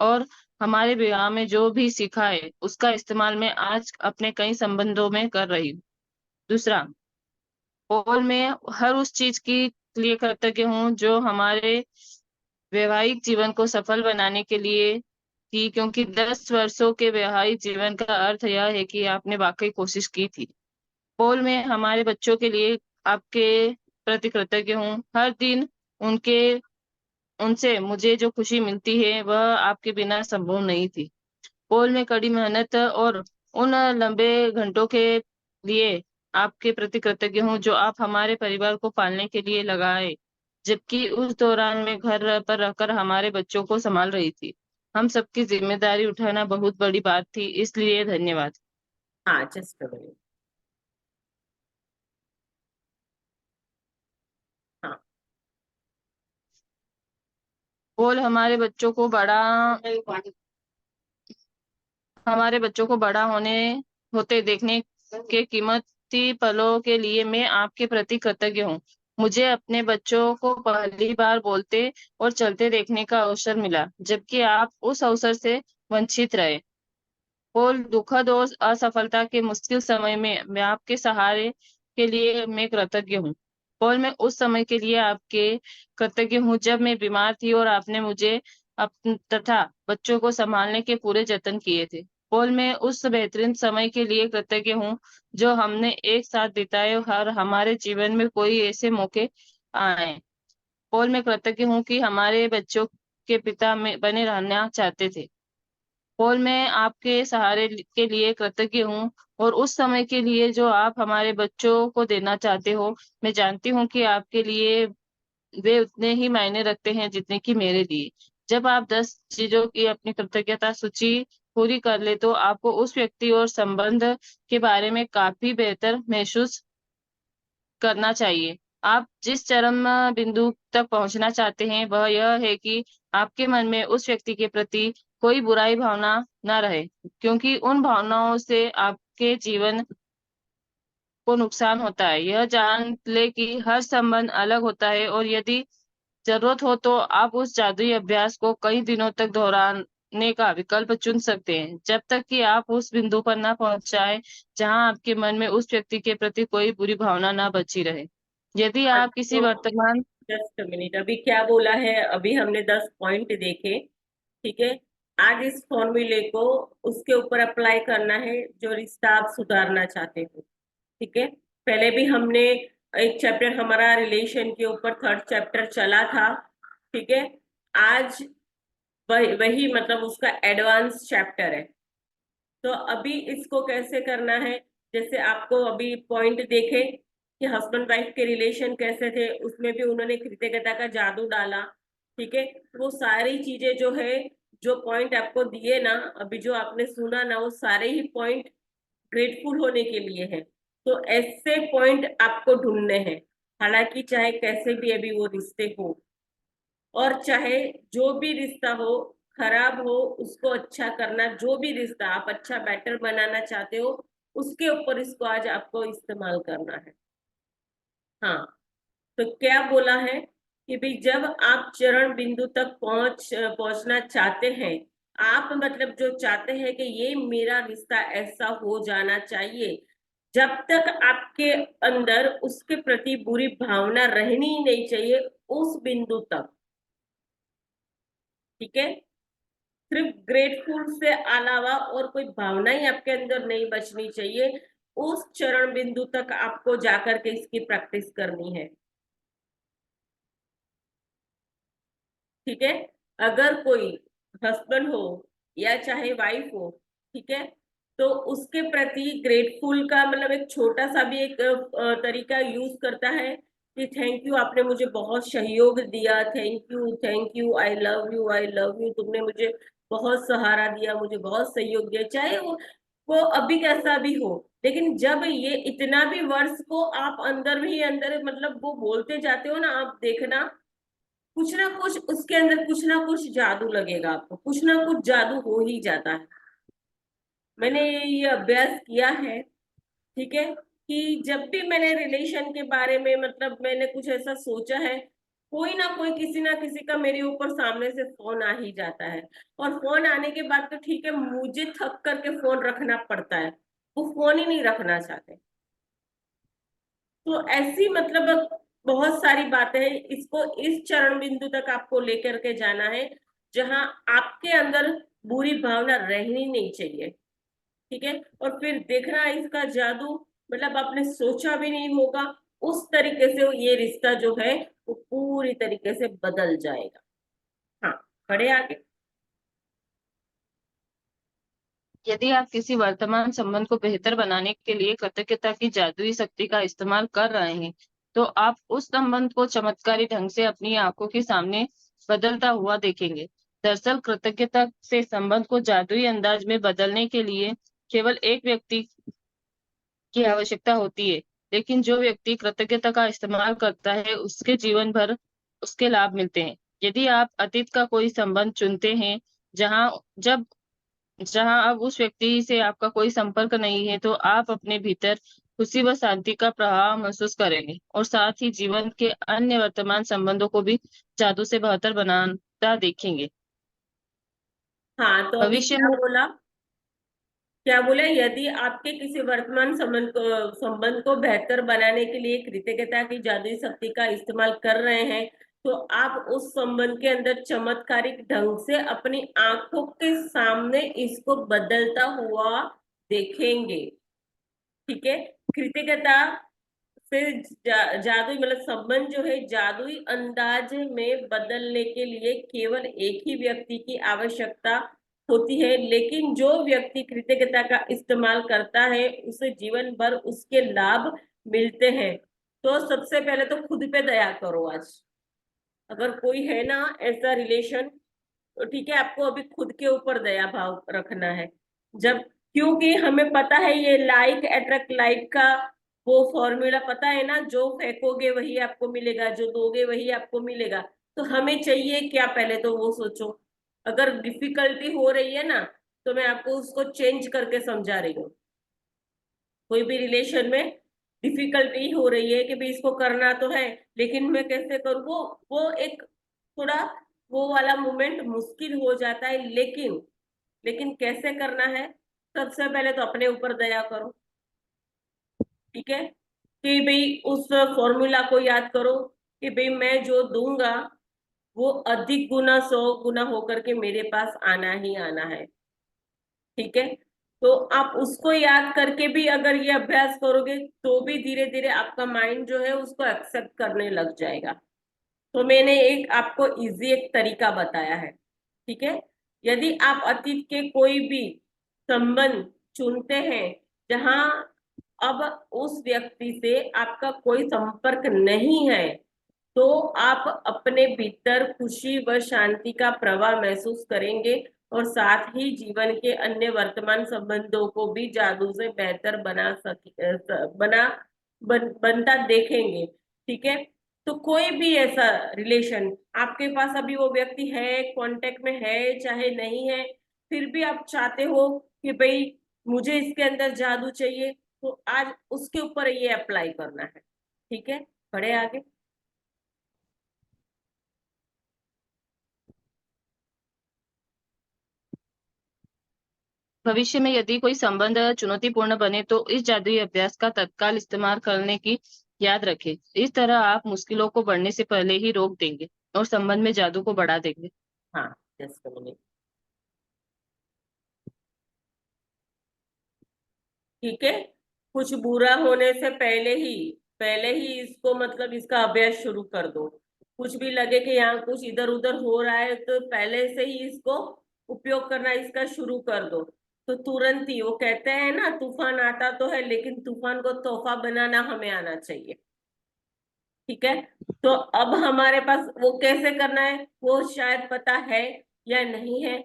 और हमारे विवाह में जो भी सीखा है उसका इस्तेमाल मैं आज अपने कई संबंधों में कर रही हूँ। दूसरा, और मैं हर उस चीज की लिए कृतज्ञ हूँ जो हमारे वैवाहिक जीवन को सफल बनाने के लिए थी, क्योंकि 10 वर्षों के वैवाहिक जीवन का अर्थ यह है कि आपने वाकई कोशिश की थी। पोल में हमारे बच्चों के लिए आपके प्रति कृतज्ञ हूँ। हर दिन उनके उनसे मुझे जो खुशी मिलती है वह आपके बिना संभव नहीं थी। पोल में कड़ी मेहनत और उन लंबे घंटों के लिए आपके प्रति कृतज्ञ हूँ जो आप हमारे परिवार को पालने के लिए लगाए, जबकि उस दौरान मैं घर पर रहकर हमारे बच्चों को संभाल रही थी। हम सबकी जिम्मेदारी उठाना बहुत बड़ी बात थी, इसलिए धन्यवाद। हाँ, जस्ट मिनट। हाँ, पोल हमारे बच्चों को बड़ा होते देखने के कीमती पलों के लिए मैं आपके प्रति कृतज्ञ हूँ। मुझे अपने बच्चों को पहली बार बोलते और चलते देखने का अवसर मिला, जबकि आप उस अवसर से वंचित रहे। पोल, दुखद और असफलता के मुश्किल समय में मैं आपके सहारे के लिए मैं कृतज्ञ हूँ। पोल, मैं उस समय के लिए आपके कृतज्ञ हूँ जब मैं बीमार थी और आपने मुझे तथा बच्चों को संभालने के पूरे जतन किए थे। पोल, मैं उस बेहतरीन समय के लिए कृतज्ञ हूँ जो हमने एक साथ बिताए और हमारे जीवन में कोई ऐसे मौके आए। पोल, मैं कृतज्ञ हूँ कि हमारे बच्चों के पिता में बने रहना चाहते थे। पोल, मैं आपके सहारे के लिए कृतज्ञ हूँ और उस समय के लिए जो आप हमारे बच्चों को देना चाहते हो। मैं जानती हूँ कि आपके लिए वे उतने ही मायने रखते हैं जितने कि मेरे लिए। जब आप 10 चीजों की अपनी कृतज्ञता सूची पूरी कर ले तो आपको उस व्यक्ति और संबंध के बारे में काफी बेहतर महसूस करना चाहिए। आप जिस चरम बिंदु तक पहुंचना चाहते हैं वह यह है कि आपके मन में उस व्यक्ति के प्रति कोई बुराई भावना न रहे, क्योंकि उन भावनाओं से आपके जीवन को नुकसान होता है। यह जान ले कि हर संबंध अलग होता है और यदि जरूरत हो तो आप उस जादुई अभ्यास को कई दिनों तक दोहराने का विकल्प चुन सकते हैं, जब तक कि आप उस बिंदु पर न पहुंच जाए जहां आपके मन में उस व्यक्ति के प्रति कोई बुरी भावना न बची रहे। यदि हाँ, आप किसी तो वर्तमान जस्ट मिनट, अभी क्या बोला है, अभी हमने 10 पॉइंट देखे। ठीक है, आज इस फॉर्मूले को उसके ऊपर अप्लाई करना है जो रिश्ता आप सुधारना चाहते हो। ठीक है, पहले भी हमने एक चैप्टर हमारा रिलेशन के ऊपर, 3rd चैप्टर चला था। ठीक है, आज वही मतलब उसका एडवांस चैप्टर है। तो अभी इसको कैसे करना है, जैसे आपको अभी पॉइंट देखे कि हस्बैंड वाइफ के रिलेशन कैसे थे, उसमें भी उन्होंने कृतज्ञता का जादू डाला। ठीक है, वो सारी चीजें जो है, जो पॉइंट आपको दिए ना, अभी जो आपने सुना ना, वो सारे ही पॉइंट ग्रेटफुल होने के लिए है। तो ऐसे पॉइंट आपको ढूंढने हैं, हालांकि चाहे कैसे भी अभी वो रिश्ते हो, और चाहे जो भी रिश्ता हो, खराब हो, उसको अच्छा करना, जो भी रिश्ता आप अच्छा बेटर बनाना चाहते हो, उसके ऊपर इसको आज आपको इस्तेमाल करना है। हाँ, तो क्या बोला है कि भाई जब आप चरण बिंदु तक पहुंचना चाहते हैं, आप मतलब जो चाहते हैं कि ये मेरा रिश्ता ऐसा हो जाना चाहिए, जब तक आपके अंदर उसके प्रति बुरी भावना रहनी ही नहीं चाहिए, उस बिंदु तक, ठीक है। सिर्फ ग्रेटफुल से अलावा और कोई भावना ही आपके अंदर नहीं बचनी चाहिए। उस चरण बिंदु तक आपको जाकर के इसकी प्रैक्टिस करनी है, ठीक है। अगर कोई हस्बैंड हो या चाहे वाइफ हो, ठीक है, तो उसके प्रति ग्रेटफुल का मतलब एक छोटा सा भी एक तरीका यूज करता है कि थैंक यू, आपने मुझे बहुत सहयोग दिया, thank you, I love you, I love you, तुमने मुझे बहुत सहारा दिया, मुझे बहुत सहयोग दिया, चाहे वो अभी कैसा भी हो। लेकिन जब ये इतना भी वर्ड्स को आप अंदर ही अंदर मतलब वो बोलते जाते हो ना, आप देखना कुछ ना कुछ उसके अंदर कुछ ना कुछ जादू लगेगा आपको, कुछ ना कुछ जादू हो ही जाता है। मैंने ये अभ्यास किया है, ठीक है, कि जब भी मैंने रिलेशन के बारे में मतलब मैंने कुछ ऐसा सोचा है, कोई ना कोई किसी ना किसी का मेरे ऊपर सामने से फोन आ ही जाता है। और फोन आने के बाद तो ठीक है, मुझे थक करके फोन रखना पड़ता है, वो फोन ही नहीं रखना चाहते। तो ऐसी मतलब बहुत सारी बातें हैं, इसको इस चरण बिंदु तक आपको लेकर के जाना है जहां आपके अंदर बुरी भावना रहनी नहीं चाहिए, ठीक है। और फिर देखना इसका जादू, मतलब आपने सोचा भी नहीं होगा उस तरीके से ये रिश्ता जो है वो पूरी तरीके से बदल जाएगा। हाँ, बढ़े आगे। यदि आप किसी वर्तमान संबंध को बेहतर बनाने के लिए कृतज्ञता की जादुई शक्ति का इस्तेमाल कर रहे हैं, तो आप उस संबंध को चमत्कारी ढंग से अपनी आंखों के सामने बदलता हुआ देखेंगे। दरअसल कृतज्ञता से संबंध को जादुई अंदाज में बदलने के लिए केवल एक व्यक्ति की आवश्यकता होती है, लेकिन जो व्यक्ति कृतज्ञता का इस्तेमाल करता है उसके जीवन भर उसके लाभ मिलते हैं। यदि आप अतीत का कोई संबंध चुनते हैं जहां जब जहां अब उस व्यक्ति से आपका कोई संपर्क नहीं है, तो आप अपने भीतर खुशी व शांति का प्रवाह महसूस करेंगे और साथ ही जीवन के अन्य वर्तमान संबंधों को भी जादू से बेहतर बनाता देखेंगे। हाँ, तो अभी भविष्य क्या में बोला, क्या बोला, यदि आपके किसी वर्तमान संबंध को बेहतर बनाने के लिए कृतज्ञता की जादुई शक्ति का इस्तेमाल कर रहे हैं, तो आप उस संबंध के अंदर चमत्कारिक ढंग से अपनी आंखों के सामने इसको बदलता हुआ देखेंगे, ठीक है। कृतज्ञता से जादुई मतलब संबंध जो है जादुई अंदाज में बदलने के लिए केवल एक ही व्यक्ति की आवश्यकता होती है, लेकिन जो व्यक्ति कृतज्ञता का इस्तेमाल करता है उसे जीवन भर उसके लाभ मिलते हैं। तो सबसे पहले तो खुद पे दया करो आज। अगर कोई है ना ऐसा रिलेशन, तो ठीक है, आपको अभी खुद के ऊपर दया भाव रखना है। जब, क्योंकि हमें पता है ये लाइक अट्रैक्ट लाइक का वो फॉर्मूला पता है ना, जो फेंकोगे वही आपको मिलेगा, जो दोगे वही आपको मिलेगा। तो हमें चाहिए क्या, पहले तो वो सोचो। अगर डिफिकल्टी हो रही है ना, तो मैं आपको उसको चेंज करके समझा रही हूँ। कोई भी रिलेशन में डिफिकल्टी हो रही है कि भाई इसको करना तो है, लेकिन मैं कैसे करूँ, वो एक थोड़ा वो वाला मोमेंट मुश्किल हो जाता है। लेकिन कैसे करना है, सबसे पहले तो अपने ऊपर दया करो, ठीक है। कि भाई उस फॉर्मूला को याद करो कि भाई मैं जो दूंगा वो अधिक गुना 100 गुना होकर के मेरे पास आना ही आना है, ठीक है। तो आप उसको याद करके भी अगर ये अभ्यास करोगे तो भी धीरे धीरे आपका माइंड जो है उसको एक्सेप्ट करने लग जाएगा। तो मैंने एक आपको इजी एक तरीका बताया है, ठीक है। यदि आप अतीत के कोई भी संबंध चुनते हैं जहां अब उस व्यक्ति से आपका कोई संपर्क नहीं है, तो आप अपने भीतर खुशी व शांति का प्रवाह महसूस करेंगे और साथ ही जीवन के अन्य वर्तमान संबंधों को भी जादू से बेहतर बनता देखेंगे, ठीक है। तो कोई भी ऐसा रिलेशन आपके पास अभी वो व्यक्ति है, कांटेक्ट में है चाहे नहीं है, फिर भी आप चाहते हो कि भाई मुझे इसके अंदर जादू चाहिए, तो आज उसके ऊपर ये अप्लाई करना है, ठीक है। बढ़े आगे। भविष्य में यदि कोई संबंध चुनौतीपूर्ण बने तो इस जादुई अभ्यास का तत्काल इस्तेमाल करने की याद रखें। इस तरह आप मुश्किलों को बढ़ने से पहले ही रोक देंगे और संबंध में जादू को बढ़ा देंगे। हाँ, जस्ट अ मिनट। ठीक है, कुछ बुरा होने से पहले ही इसको मतलब इसका अभ्यास शुरू कर दो। कुछ भी लगे कि यहाँ कुछ इधर उधर हो रहा है तो पहले से ही इसको उपयोग करना इसका शुरू कर दो। तो तुरंत ही वो कहते हैं ना, तूफान आता तो है लेकिन तूफान को तोहफा बनाना हमें आना चाहिए। ठीक है, तो अब हमारे पास वो कैसे करना है वो शायद पता है या नहीं है।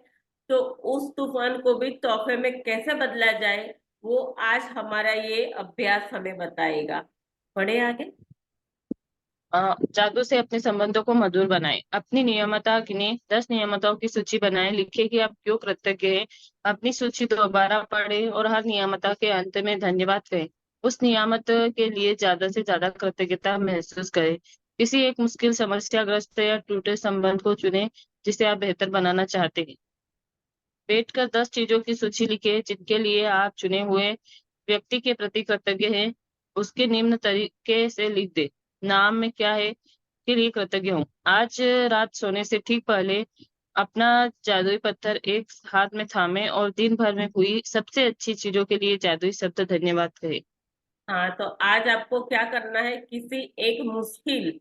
तो उस तूफान को भी तोहफे में कैसे बदला जाए वो आज हमारा ये अभ्यास हमें बताएगा। बढ़े आगे। जादू से अपने संबंधों को मधुर बनाएं। अपनी नियमता गिने 10 नियमताओं की सूची बनाएं। लिखें कि आप क्यों कृतज्ञ हैं। अपनी सूची दोबारा पढ़ें और हर नियमता के अंत में धन्यवाद कहें। उस नियामत के लिए ज्यादा से ज्यादा कृतज्ञता महसूस करें। किसी एक मुश्किल समस्याग्रस्त या टूटे संबंध को चुनें जिसे आप बेहतर बनाना चाहते हैं। बैठकर 10 चीजों की सूची लिखें जिनके लिए आप चुने हुए व्यक्ति के प्रति कृतज्ञ हैं। उसके निम्न तरीके से लिख दे। नाम में क्या है के लिए कृतज्ञ हूँ। आज रात सोने से ठीक पहले अपना जादुई पत्थर एक हाथ में थामे और दिन भर में हुई सबसे अच्छी चीजों के लिए जादुई शब्द धन्यवाद कहे। हाँ, तो आज आपको क्या करना है, किसी एक मुश्किल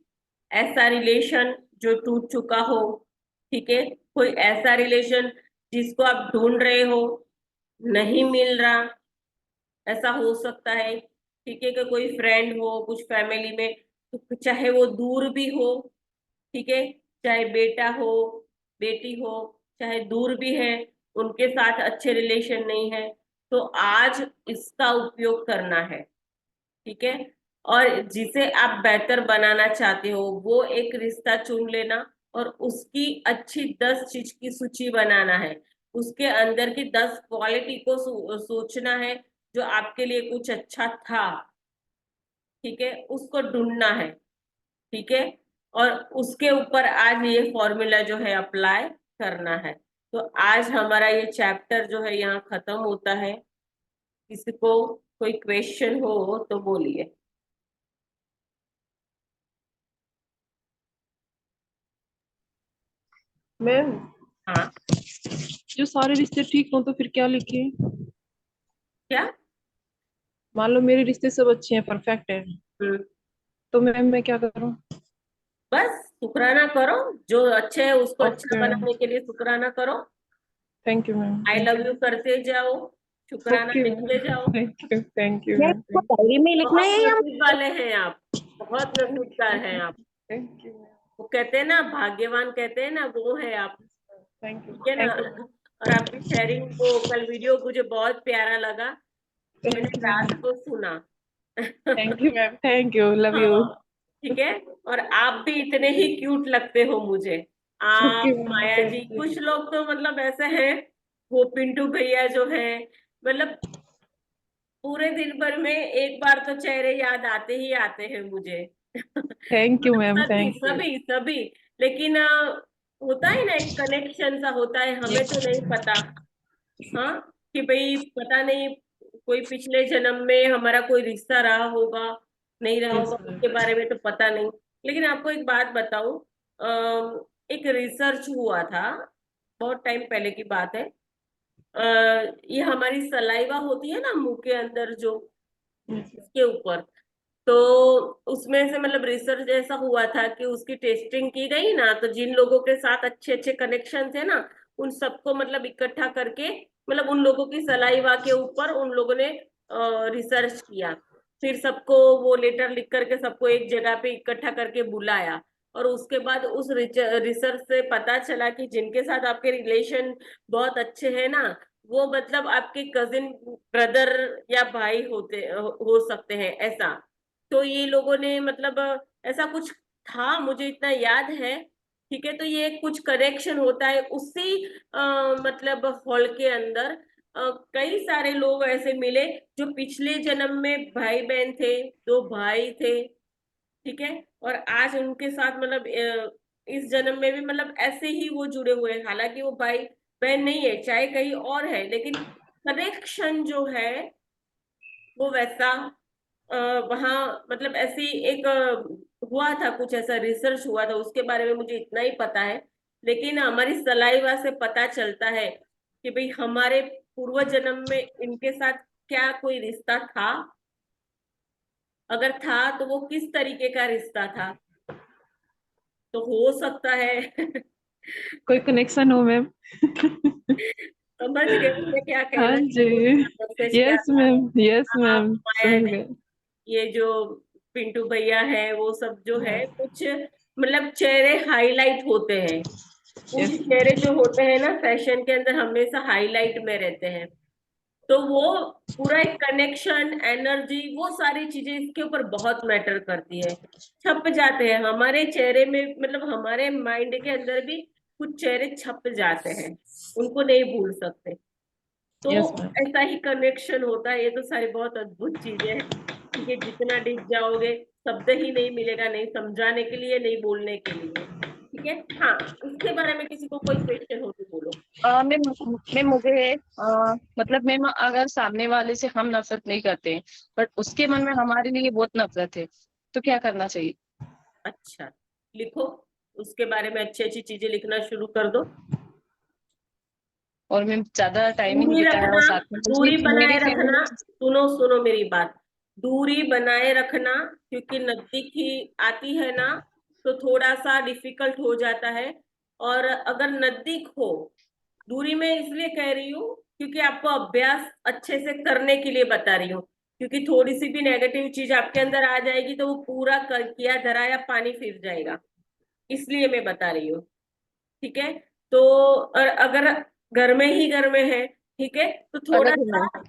ऐसा रिलेशन जो टूट चुका हो, ठीक है, कोई ऐसा रिलेशन जिसको आप ढूंढ रहे हो, नहीं मिल रहा, ऐसा हो सकता है। ठीक है, कि कोई फ्रेंड हो, कुछ फैमिली में, तो चाहे वो दूर भी हो, ठीक है, चाहे बेटा हो, बेटी हो, चाहे दूर भी है, उनके साथ अच्छे रिलेशन नहीं है, तो आज इसका उपयोग करना है। ठीक है, और जिसे आप बेहतर बनाना चाहते हो वो एक रिश्ता चुन लेना और उसकी अच्छी 10 चीज की सूची बनाना है। उसके अंदर की 10 क्वालिटी को सोचना है जो आपके लिए कुछ अच्छा था। ठीक है, उसको ढूंढना है। ठीक है, और उसके ऊपर आज ये फॉर्मूला जो है अप्लाई करना है। तो आज हमारा ये चैप्टर जो है यहाँ खत्म होता है। किसी को कोई क्वेश्चन हो तो बोलिए। मैम, हाँ, जो सारे रिश्ते ठीक हो तो फिर क्या लिखे? क्या? मान लो मेरे रिश्ते सब अच्छे हैं, परफेक्ट है, हम्म, तो मैम मैं क्या करूं? बस शुक्राना करो। जो अच्छे है उसको अच्छा ओके, बनाने के लिए शुक्राना करो। Thank you ma'am, I thank love you. You करते जाओ, शुक्राना ओके लिखते मैम, जाओ। थैंक यू मैम मैम, इसको डायरी में ही लिखना बहुत है या नसीब वाले हैं आप, बहुत नसीबदार हैं आप। थैंक यू मैम, वो कहते हैं ना, भाग्यवान कहते हैं ना, वो है आप। थैंक यू, ठीक है ना। थैंक यू, और आपकी शेयरिंग को कल वीडियो मुझे बहुत प्यारा लगा, मैंने थैंक यू रात मैम, को सुना। Thank you ma'am, thank you, love you. हाँ, ठीक है। और आप भी इतने ही क्यूट लगते हो मुझे। आप, okay ma'am, Maya ji, thank you. कुछ लोग तो मतलब ऐसे हैं, वो पिंटू भैया जो है, मतलब पूरे दिन भर में एक बार तो चेहरे याद आते ही आते हैं मुझे। थैंक यू मतलब मैम, सभी थैंक यू। सभी सभी। लेकिन होता है ना, एक कनेक्शन सा होता है, हमें तो नहीं पता। हाँ, कि भाई पता नहीं कोई पिछले जन्म में हमारा कोई रिश्ता रहा होगा, नहीं रहा यस होगा, मैम। उसके बारे में तो पता नहीं। लेकिन आपको एक बात बताऊं, एक रिसर्च हुआ था, बहुत टाइम पहले की बात है। ये हमारी सलाइवा होती है ना मुंह के अंदर जो, इसके ऊपर, तो उसमें से मतलब रिसर्च ऐसा हुआ था कि उसकी टेस्टिंग की गई ना, तो जिन लोगों के साथ अच्छे अच्छे कनेक्शन थे ना, उन सबको मतलब इकट्ठा करके, मतलब उन लोगों की सलाइवा के ऊपर उन लोगों ने रिसर्च किया। फिर सबको वो लेटर लिख करके सबको एक जगह पे इकट्ठा करके बुलाया। और उसके बाद उस रिसर्च से पता चला कि जिनके साथ आपके रिलेशन बहुत अच्छे हैं ना, वो मतलब आपके कजिन ब्रदर या भाई हो सकते हैं, ऐसा। तो ये लोगों ने मतलब ऐसा कुछ था, मुझे इतना याद है। ठीक है, तो ये कुछ कनेक्शन होता है उसी मतलब हॉल के अंदर। कई सारे लोग ऐसे मिले जो पिछले जन्म में भाई बहन थे, दो भाई थे। ठीक है, और आज उनके साथ मतलब इस जन्म में भी मतलब ऐसे ही वो जुड़े हुए हैं। हालांकि वो भाई बहन नहीं है, चाहे कहीं और है, लेकिन कनेक्शन जो है वो वैसा वहाँ मतलब ऐसी एक हुआ था, कुछ ऐसा रिसर्च हुआ था, उसके बारे में मुझे इतना ही पता है। लेकिन हमारी सलाइवा से पता चलता है कि भाई हमारे पूर्व जन्म में इनके साथ क्या कोई रिश्ता था, अगर था तो वो किस तरीके का रिश्ता था। तो हो सकता है कोई कनेक्शन हो मैम। समझ गए मैं क्या हाँ कहना जी, चाहती हूँ, मैसेज क्या यस था। मैम, यस हाँ, मैम, माया समझ ने, गए। ये जो पिंटू भैया है वो सब जो है कुछ मतलब चेहरे हाईलाइट होते हैं। कुछ यस चेहरे जो होते हैं ना फैशन के अंदर हमेशा हाईलाइट में रहते हैं। तो वो पूरा एक कनेक्शन, एनर्जी, वो सारी चीजें इसके ऊपर बहुत मैटर करती है। छप जाते हैं हमारे चेहरे में, मतलब हमारे माइंड के अंदर भी कुछ चेहरे छप जाते हैं, उनको नहीं भूल सकते। तो यस मैम। ऐसा ही कनेक्शन होता है। ये तो सारी बहुत अद्भुत चीजें हैं, क्योंकि जितना डीप जाओगे शब्द ही नहीं मिलेगा, नहीं समझाने के लिए, नहीं बोलने के लिए। ठीक है, हाँ, इसके बारे में किसी को कोई क्वेश्चन हो तो बोलो। मैम मुझे मतलब मैम अगर सामने वाले से हम नफरत नहीं करते बट उसके मन में हमारे लिए बहुत नफरत है तो क्या करना चाहिए? अच्छा, लिखो, उसके बारे में अच्छी अच्छी चीजें लिखना शुरू कर दो। और मैम ज्यादा टाइमिंग दूरी बिताया और रखना, साथ में दूरी बनाए मेरी रखना। फैमिली। सुनो सुनो मेरी बात, दूरी बनाए रखना, क्योंकि नजदीक ही आती है ना तो थोड़ा सा डिफिकल्ट हो जाता है। और अगर नजदीक हो, दूरी में इसलिए कह रही हूँ क्योंकि आपको अभ्यास अच्छे से करने के लिए बता रही हूँ। क्योंकि थोड़ी सी भी नेगेटिव चीज आपके अंदर आ जाएगी तो वो पूरा किया धराया पानी फिर जाएगा, इसलिए मैं बता रही हूँ। ठीक है, तो और अगर घर में है, ठीक है, तो अलग है मैम।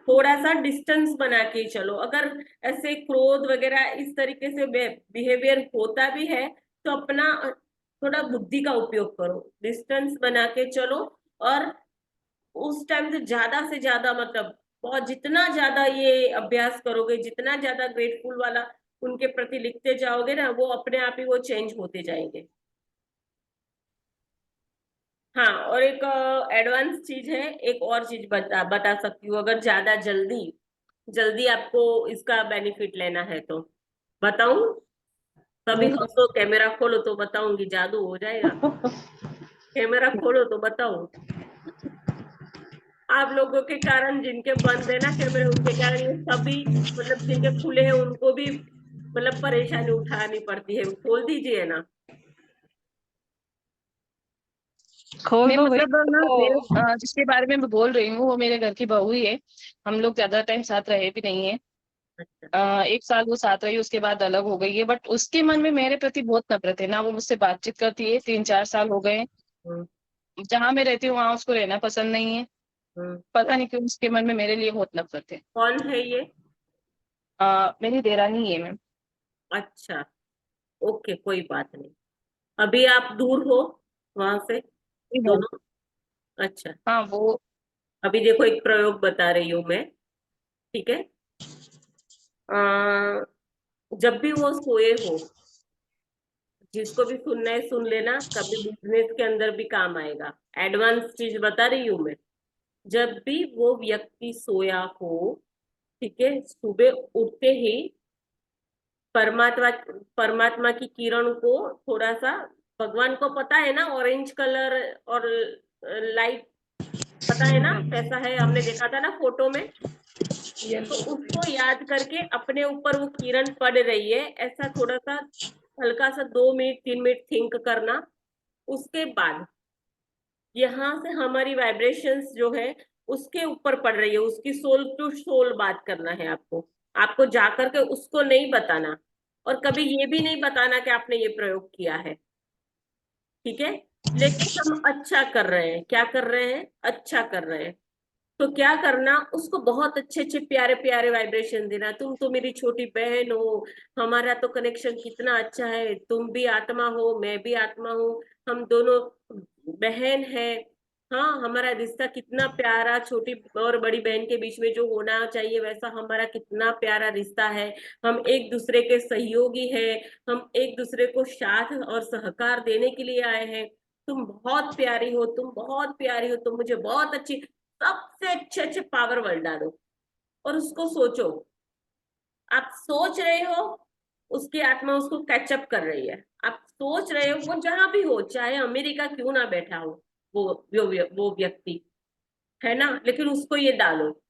थोड़ा सा डिस्टेंस बना के चलो। अगर ऐसे क्रोध वगैरह इस तरीके से बिहेवियर होता भी है तो अपना थोड़ा बुद्धि का उपयोग करो, डिस्टेंस बना के चलो। और उस टाइम से ज्यादा मतलब बहुत, जितना ज्यादा ये अभ्यास करोगे, जितना ज्यादा ग्रेटफुल वाला उनके प्रति लिखते जाओगे ना, वो अपने आप ही वो चेंज होते जाएंगे। हाँ, और एक एडवांस चीज है, एक और चीज बता सकती हूँ। अगर ज्यादा जल्दी जल्दी आपको इसका बेनिफिट लेना है तो बताऊं? कभी हंसो, कैमरा खोलो तो बताऊंगी, जादू हो जाएगा। कैमरा खोलो तो बताऊं? आप लोगों के कारण, जिनके बंद है ना कैमरे, उनके कारण ये सभी, मतलब जिनके खुले हैं उनको भी मतलब परेशानी उठानी पड़ती है। खोल दीजिए ना। खोल मैं दो भाई, मतलब ना मेरे तो जिसके बारे में मैं बोल रही हूँ वो मेरे घर की बहू ही है। हम लोग ज्यादा टाइम साथ रहे भी नहीं है। अच्छा। 1 साल वो साथ रही, उसके बाद अलग हो गई है बट उसके मन में मेरे प्रति बहुत नफरत है ना। वो मुझसे बातचीत करती है, 3-4 साल हो गए। हम्म। जहाँ मैं रहती हूँ वहां उसको रहना पसंद नहीं है। हम्म। पता नहीं क्यों उसके मन में मेरे लिए बहुत नफरत है। कौन है ये? मेरी देरानी है मैम। अच्छा, ओके, कोई बात नहीं। अभी आप दूर हो वहां से दोनों? अच्छा, हाँ वो। अभी देखो एक प्रयोग बता रही हूँ मैं। ठीक है, अ, जब भी वो सोए हो, जिसको भी सुनना है सुन लेना, कभी बिजनेस के अंदर भी काम आएगा। एडवांस चीज बता रही हूँ मैं। जब भी वो व्यक्ति सोया हो, ठीक है, सुबह उठते ही परमात्मा परमात्मा की किरण को थोड़ा सा, भगवान को पता है ना ऑरेंज कलर और लाइट, पता है ना कैसा है, हमने देखा था ना फोटो में। तो उसको याद करके अपने ऊपर वो किरण पड़ रही है, ऐसा थोड़ा सा हल्का सा 2 मिनट 3 मिनट थिंक करना। उसके बाद यहाँ से हमारी वाइब्रेशंस जो है उसके ऊपर पड़ रही है, उसकी सोल टू सोल बात करना है आपको। आपको जाकर के उसको नहीं बताना, और कभी ये भी नहीं बताना कि आपने ये प्रयोग किया है। ठीक है, लेकिन हम अच्छा कर रहे हैं, क्या कर रहे हैं, अच्छा कर रहे हैं। तो क्या करना, उसको बहुत अच्छे अच्छे प्यारे प्यारे वाइब्रेशन देना। तुम तो मेरी छोटी बहन हो, हमारा तो कनेक्शन कितना अच्छा है, तुम भी आत्मा हो, मैं भी आत्मा हूँ, हम दोनों बहन है। हाँ, हमारा रिश्ता कितना प्यारा, छोटी और बड़ी बहन के बीच में जो होना चाहिए वैसा हमारा कितना प्यारा रिश्ता है। हम एक दूसरे के सहयोगी है, हम एक दूसरे को साथ और सहकार देने के लिए आए हैं। तुम बहुत प्यारी हो, तुम बहुत प्यारी हो, तुम मुझे बहुत अच्छी, सबसे अच्छे अच्छे पावर वर्ड डालो और उसको सोचो। आप सोच रहे हो, उसकी आत्मा उसको कैचअप कर रही है। आप सोच रहे हो, वो जहां भी हो, चाहे अमेरिका क्यों ना बैठा हो वो व्यक्ति, है ना, लेकिन उसको ये डालो,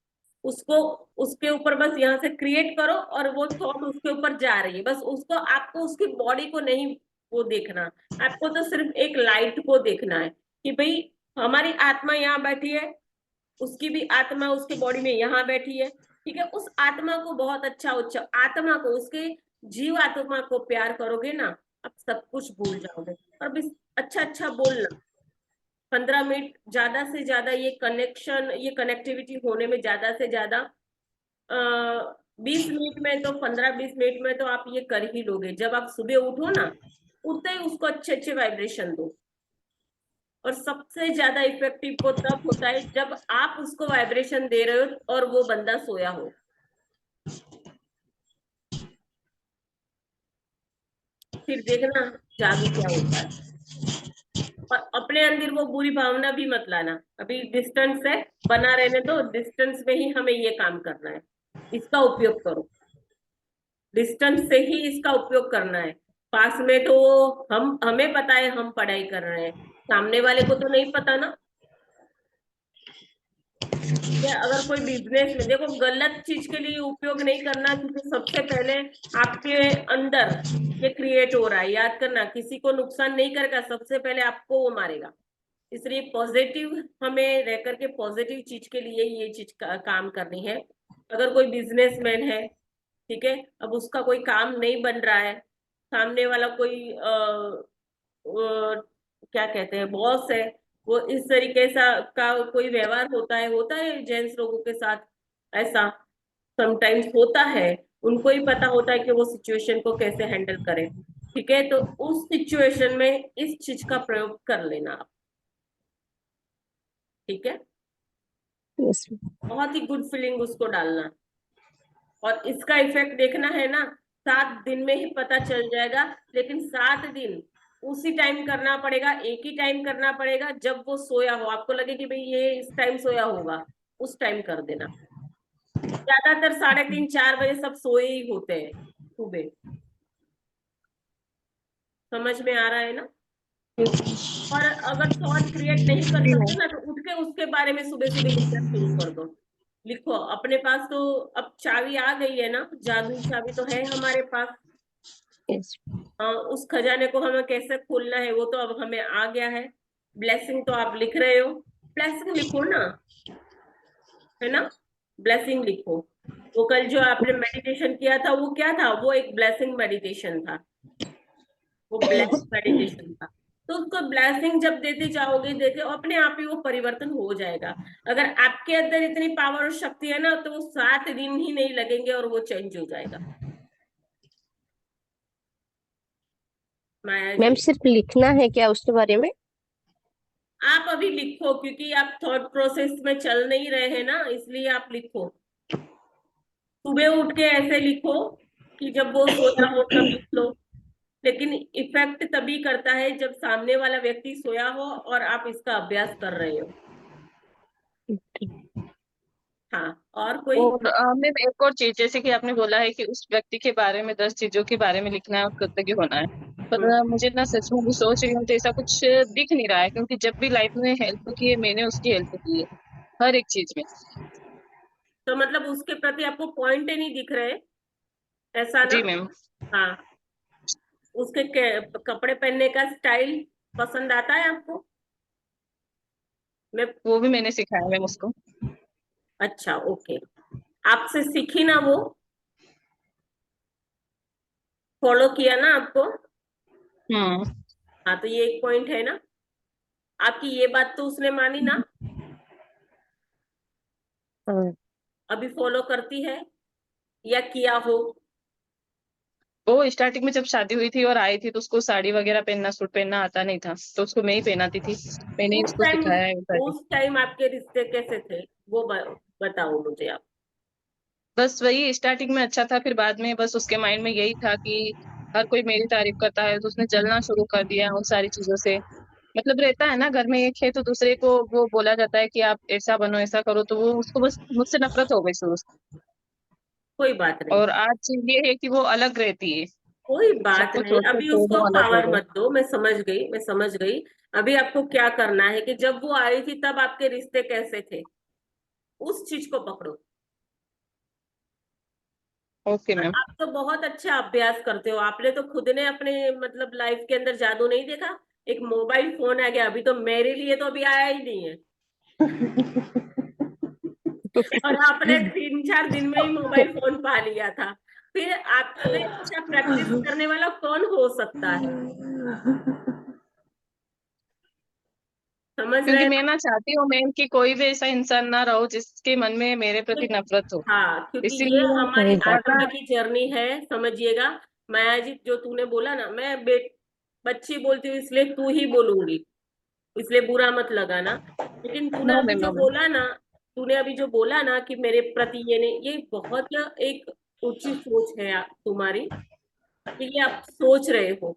उसको उसके ऊपर बस यहाँ से क्रिएट करो और वो थॉट उसके ऊपर जा रही है। बस उसको, आपको उसकी बॉडी को नहीं वो देखना, आपको तो सिर्फ एक लाइट को देखना है कि भाई हमारी आत्मा यहाँ बैठी है, उसकी भी आत्मा उसके बॉडी में यहाँ बैठी है, ठीक है। उस आत्मा को बहुत अच्छा अच्छा आत्मा को, उसके जीव आत्मा को प्यार करोगे ना, आप सब कुछ भूल जाओगे। और भी अच्छा अच्छा बोलना, 15 मिनट ज्यादा से ज्यादा ये कनेक्शन, ये कनेक्टिविटी होने में ज्यादा से ज्यादा 20 मिनट में तो 15-20 मिनट में तो आप ये कर ही लोगे। जब आप सुबह उठो ना, उठते ही उसको अच्छे अच्छे वाइब्रेशन दो। और सबसे ज्यादा इफेक्टिव वो तब होता है जब आप उसको वाइब्रेशन दे रहे हो और वो बंदा सोया हो। फिर देखना जादू क्या होता है। और अपने अंदर वो बुरी भावना भी मत लाना। अभी डिस्टेंस है, बना रहने दो, डिस्टेंस में ही हमें ये काम करना है, इसका उपयोग करो। डिस्टेंस से ही इसका उपयोग करना है। पास में तो हमें पता है हम पढ़ाई कर रहे हैं, सामने वाले को तो नहीं पता ना। या अगर कोई बिजनेस में, देखो गलत चीज के लिए उपयोग नहीं करना, क्योंकि सबसे पहले आपके अंदर ये क्रिएट हो रहा है। याद करना, किसी को नुकसान नहीं करेगा, सबसे पहले आपको वो मारेगा। इसलिए पॉजिटिव हमें रह करके पॉजिटिव चीज के लिए ये चीज काम करनी है। अगर कोई बिजनेसमैन है, ठीक है, अब उसका कोई काम नहीं बन रहा है, सामने वाला कोई क्या कहते हैं, बॉस है, वो इस तरीके का कोई व्यवहार होता है जेंट्स लोगों के साथ, ऐसा समटाइम्स होता है। उनको ही पता होता है कि वो सिचुएशन को कैसे हैंडल करें, ठीक है। तो उस सिचुएशन में इस चीज का प्रयोग कर लेना आप, ठीक है। यस बहुत ही गुड फीलिंग उसको डालना। और इसका इफेक्ट देखना है ना, 7 दिन में ही पता चल जाएगा। लेकिन 7 दिन उसी टाइम करना पड़ेगा, एक ही टाइम करना पड़ेगा जब वो सोया हो। आपको लगे कि भाई ये इस टाइम सोया होगा, उस टाइम कर देना। ज्यादातर 3:30-4 बजे सब सोए ही होते हैं सुबह। समझ में आ रहा है ना। और अगर थॉट क्रिएट नहीं कर सकते ना, तो उठ के उसके बारे में सुबह सुबह लिखना शुरू कर दो। लिखो, अपने पास तो अब चाबी आ गई है ना, जादुई चाबी तो है हमारे पास। यस उस खजाने को हमें कैसे खोलना है वो तो अब हमें आ गया है। ब्लेसिंग तो आप लिख रहे हो, ब्लेसिंग लिखो ना, है ना, ब्लेसिंग लिखो। वो कल जो आपने मेडिटेशन किया था वो क्या था, वो एक ब्लेसिंग मेडिटेशन था, वो ब्लेस मेडिटेशन था। तो उसको ब्लेसिंग जब देते जाओगे, देते अपने आप ही वो परिवर्तन हो जाएगा। अगर आपके अंदर इतनी पावर और शक्ति है ना, तो वो 7 दिन ही नहीं लगेंगे और वो चेंज हो जाएगा। माया मैम, जी, सिर्फ लिखना है क्या उसके बारे में? आप अभी लिखो, क्योंकि आप थॉट प्रोसेस में चल नहीं रहे हैं ना, इसलिए आप लिखो। सुबह उठ के ऐसे लिखो कि जब वो सोया हो तब लिख लो। लेकिन इफेक्ट तभी करता है जब सामने वाला व्यक्ति सोया हो और आप इसका अभ्यास कर रहे हो। हाँ, और कोई? और मैम एक और चीज, जैसे कि आपने बोला है कि उस व्यक्ति के बारे में 10 चीजों के बारे में लिखना है और कृतज्ञ होना है। पर मुझे ना सच में भी सोच रही हूँ तो ऐसा कुछ दिख नहीं रहा है, क्योंकि जब भी लाइफ में हेल्प की है मैंने उसकी हेल्प की है हर एक चीज में। तो मतलब उसके प्रति आपको पॉइंट ही नहीं दिख रहे, ऐसा ना? जी मैम। हाँ, उसके कपड़े पहनने का स्टाइल पसंद आता है आपको? मैं वो भी मैंने सिखाया मैम उसको। अच्छा, ओके। आपसे सीखी ना वो, फॉलो किया ना आपको? हम्म। हाँ, तो ये एक पॉइंट है ना। आपकी ये बात तो उसने मानी ना, हाँ अभी फॉलो करती है या किया हो? वो स्टार्टिंग में जब शादी हुई थी और आई थी तो उसको साड़ी वगैरह पहनना, सूट पहनना आता नहीं था, तो उसको मैं ही पहनाती थी। मैंने ही उस उसको टाइम सिखाया है वो सारी। उस टाइम आपके रिश्ते कैसे थे वो बताओ मुझे आप। बस वही स्टार्टिंग में अच्छा था, फिर बाद में बस उसके माइंड में यही था कि हर कोई मेरी तारीफ करता है, तो उसने जलना शुरू कर दिया उन सारी चीजों से। मतलब रहता है ना, घर में एक है तो दूसरे को वो बोला जाता है कि आप ऐसा बनो ऐसा करो, तो वो उसको बस मुझसे नफरत हो गई शुरू से। कोई बात नहीं, और आज चीज ये है कि वो अलग रहती है, कोई सब बात कुछ नहीं, छोड़ के अभी उसको दोनों अलग हो पावर गए। मत दो। मैं समझ गई, मैं समझ गई। अभी आपको क्या करना है कि जब वो आई थी तब आपके रिश्ते कैसे थे, उस चीज को पकड़ो। Okay ma'am. आप तो बहुत अच्छा अभ्यास करते हो, आपने तो खुद ने अपने मतलब लाइफ के अंदर जादू नहीं देखा। एक मोबाइल फोन आ गया, अभी तो मेरे लिए तो अभी आया ही नहीं है, और आपने 3-4 दिन में ही मोबाइल फोन पा लिया था। फिर आपसे अच्छा प्रैक्टिस करने वाला कौन हो सकता है? समझ क्योंकि रहे मैं ना? ना चाहती हूँ मैम कि कोई भी ऐसा इंसान ना रहो जिसके मन में मेरे प्रति नफरत हो, हाँ, क्योंकि ये इसीलिए हमारी सही बात आत्मा ज्यादा। की जर्नी है, समझिएगा। माया जी, जो तूने बोला ना, मैं बच्ची बोलती हूँ इसलिए तू ही बोलूंगी, इसलिए बुरा मत लगाना। लेकिन तूने नो अभी मैम, जो नो मैम। बोला ना, तूने अभी जो बोला ना कि मेरे प्रति ये नहीं, ये बहुत एक ऊंची सोच है तुम्हारी, कि ये आप सोच रहे हो।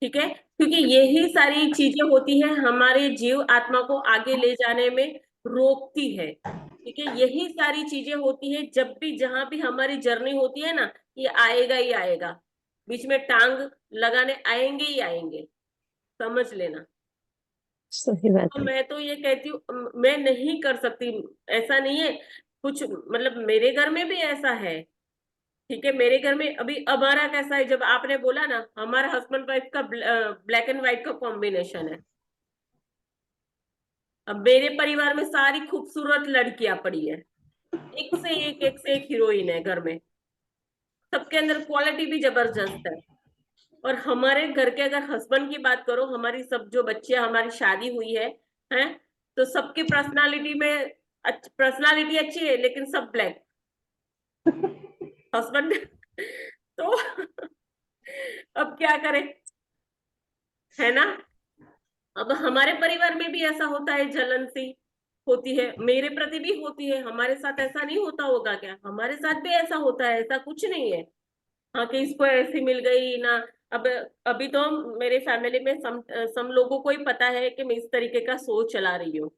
ठीक है, क्योंकि यही सारी चीजें होती है हमारे जीव आत्मा को आगे ले जाने में रोकती है। ठीक है, यही सारी चीजें होती है जब भी जहां भी हमारी जर्नी होती है ना, ये आएगा ही आएगा, बीच में टांग लगाने आएंगे ही आएंगे, समझ लेना। सही बात तो है। मैं तो ये कहती हूँ, मैं नहीं कर सकती, ऐसा नहीं है कुछ, मतलब मेरे घर में भी ऐसा है। ठीक है, मेरे घर में अभी हमारा कैसा है, जब आपने बोला ना, हमारा हस्बैंड वाइफ का ब्लैक एंड व्हाइट का कॉम्बिनेशन है। अब मेरे परिवार में सारी खूबसूरत लड़कियां पड़ी है, एक से एक हीरोइन है घर में, सबके अंदर क्वालिटी भी जबरदस्त है। और हमारे घर के अगर हस्बैंड की बात करो, हमारी सब जो बच्चे, हमारी शादी हुई है, हैं, तो सबकी पर्सनालिटी में पर्सनालिटी अच्छी है, लेकिन सब ब्लैक हस्बैंड। तो अब क्या करें, है ना? अब हमारे परिवार में भी ऐसा होता है, जलन सी होती है, मेरे प्रति भी होती है। हमारे साथ ऐसा नहीं होता होगा क्या? हमारे साथ भी ऐसा होता है, ऐसा कुछ नहीं है। हाँ, कि इसको ऐसी मिल गई ना। अब अभी तो मेरे फैमिली में सम लोगों को ही पता है कि मैं इस तरीके का सोच चला रही हूँ।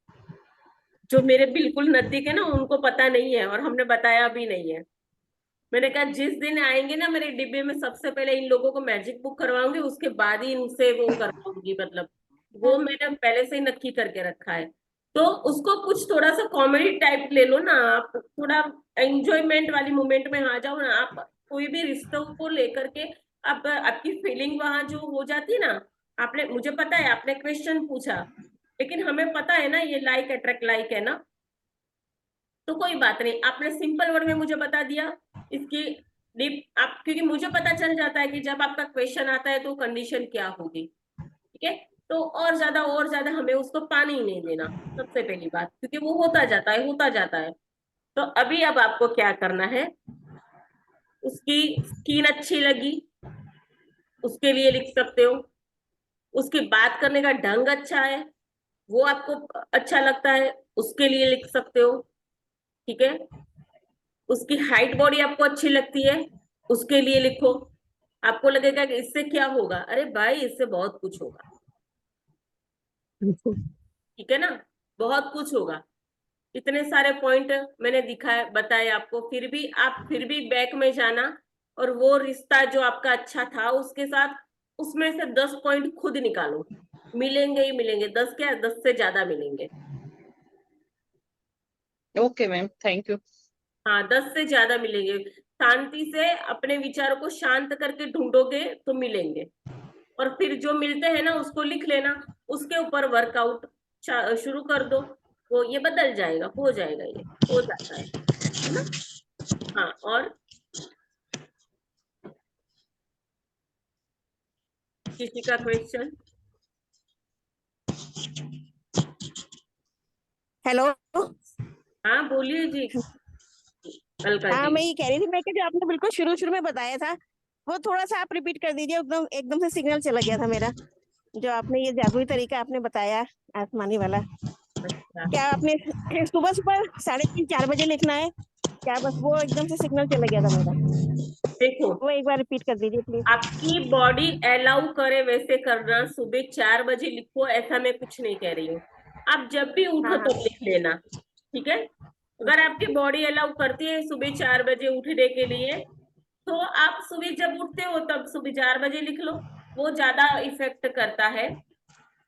जो मेरे बिल्कुल नजदीक है ना, उनको पता नहीं है, और हमने बताया भी नहीं है। मैंने कहा जिस दिन आएंगे ना मेरे डिब्बे में, सबसे पहले इन लोगों को मैजिक बुक करवाऊंगी, उसके बाद ही इनसे वो करवाऊंगी, मतलब वो मैंने पहले से ही नक्की करके रखा है। तो उसको कुछ थोड़ा सा कॉमेडी टाइप ले लो ना, आप थोड़ा एंजॉयमेंट वाली मोमेंट में आ जाओ ना। आप कोई भी रिश्तों को लेकर के, आप आपकी फीलिंग वहां जो हो जाती है ना, आपने, मुझे पता है आपने क्वेश्चन पूछा, लेकिन हमें पता है ना ये लाइक अट्रैक्ट लाइक है ना। तो कोई बात नहीं, आपने सिंपल वर्ड में मुझे बता दिया इसकी डीप आप, क्योंकि मुझे पता चल जाता है कि जब आपका क्वेश्चन आता है तो कंडीशन क्या होगी। ठीक है, तो और ज्यादा हमें उसको पानी ही नहीं देना, सबसे पहली बात, क्योंकि वो होता जाता है, होता जाता है। तो अभी अब आपको क्या करना है, उसकी स्किन अच्छी लगी, उसके लिए लिख सकते हो। उसकी बात करने का ढंग अच्छा है, वो आपको अच्छा लगता है, उसके लिए लिख सकते हो। ठीक है, उसकी हाइट बॉडी आपको अच्छी लगती है, उसके लिए लिखो। आपको लगेगा कि इससे क्या होगा, अरे भाई इससे बहुत कुछ होगा। बिल्कुल। ठीक है ना, बहुत कुछ होगा। इतने सारे पॉइंट मैंने दिखाए बताए आपको, फिर भी बैक में जाना, और वो रिश्ता जो आपका अच्छा था उसके साथ, उसमें से 10 पॉइंट खुद निकालो। मिलेंगे ही मिलेंगे, 10 क्या, 10 से ज्यादा मिलेंगे। Okay ma'am, thank you. हाँ, 10 से ज्यादा मिलेंगे। शांति से अपने विचारों को शांत करके ढूंढोगे तो मिलेंगे। और फिर जो मिलते हैं ना उसको लिख लेना, उसके ऊपर वर्कआउट शुरू कर दो। वो ये बदल जाएगा, हो जाएगा, ये हो जाता है ना? हाँ, और किसी का क्वेश्चन? हेलो। हाँ, बोलिए जी, अलका हाँ, जी। मैं ये कह रही थी, मैं कि जो आपने बिल्कुल शुरू शुरू में बताया था वो थोड़ा सा आप रिपीट कर दीजिए, एकदम एकदम से सिग्नल चला गया था मेरा। जो आपने ये जादुई तरीका आपने बताया, आसमानी वाला, अच्छा, क्या आपने सुबह सुबह 3:30 4 बजे लिखना है? क्या बस वो एकदम से सिग्नल चला गया था मेरा, देखो, वो एक बार रिपीट कर दीजिए प्लीज। आपकी बॉडी अलाउ करे वैसे करना। सुबह 4 बजे लिखो, ऐसा मैं कुछ नहीं कह रही हूँ। आप जब भी उठो हाँ हाँ तब लिख लेना, ठीक है। अगर आपकी बॉडी अलाउ करती है सुबह 4 बजे उठने के लिए, तो आप सुबह जब उठते हो तब सुबह 4 बजे लिख लो। वो ज्यादा इफेक्ट करता है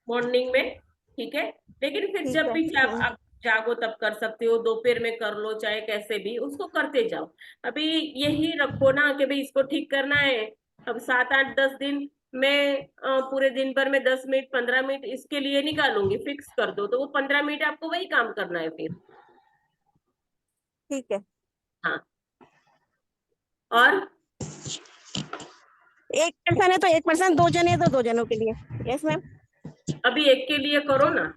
मॉर्निंग में, ठीक है। लेकिन फिर ठीक जब है। भी आप जागो तब कर सकते हो, दोपहर में कर लो, चाहे कैसे भी उसको करते जाओ। अभी यही रखो ना कि भाई इसको ठीक करना है। अब 7 8 10 दिन मैं पूरे दिन भर में 10 मिनट 15 मिनट इसके लिए निकालूंगी, फिक्स कर दो, तो वो 15 मिनट आपको वही काम करना है फिर। ठीक है। हाँ, और एक पर्सन है तो एक पर्सन, 2 जन है तो 2 जनों के लिए। Yes ma'am. अभी एक के लिए करो ना।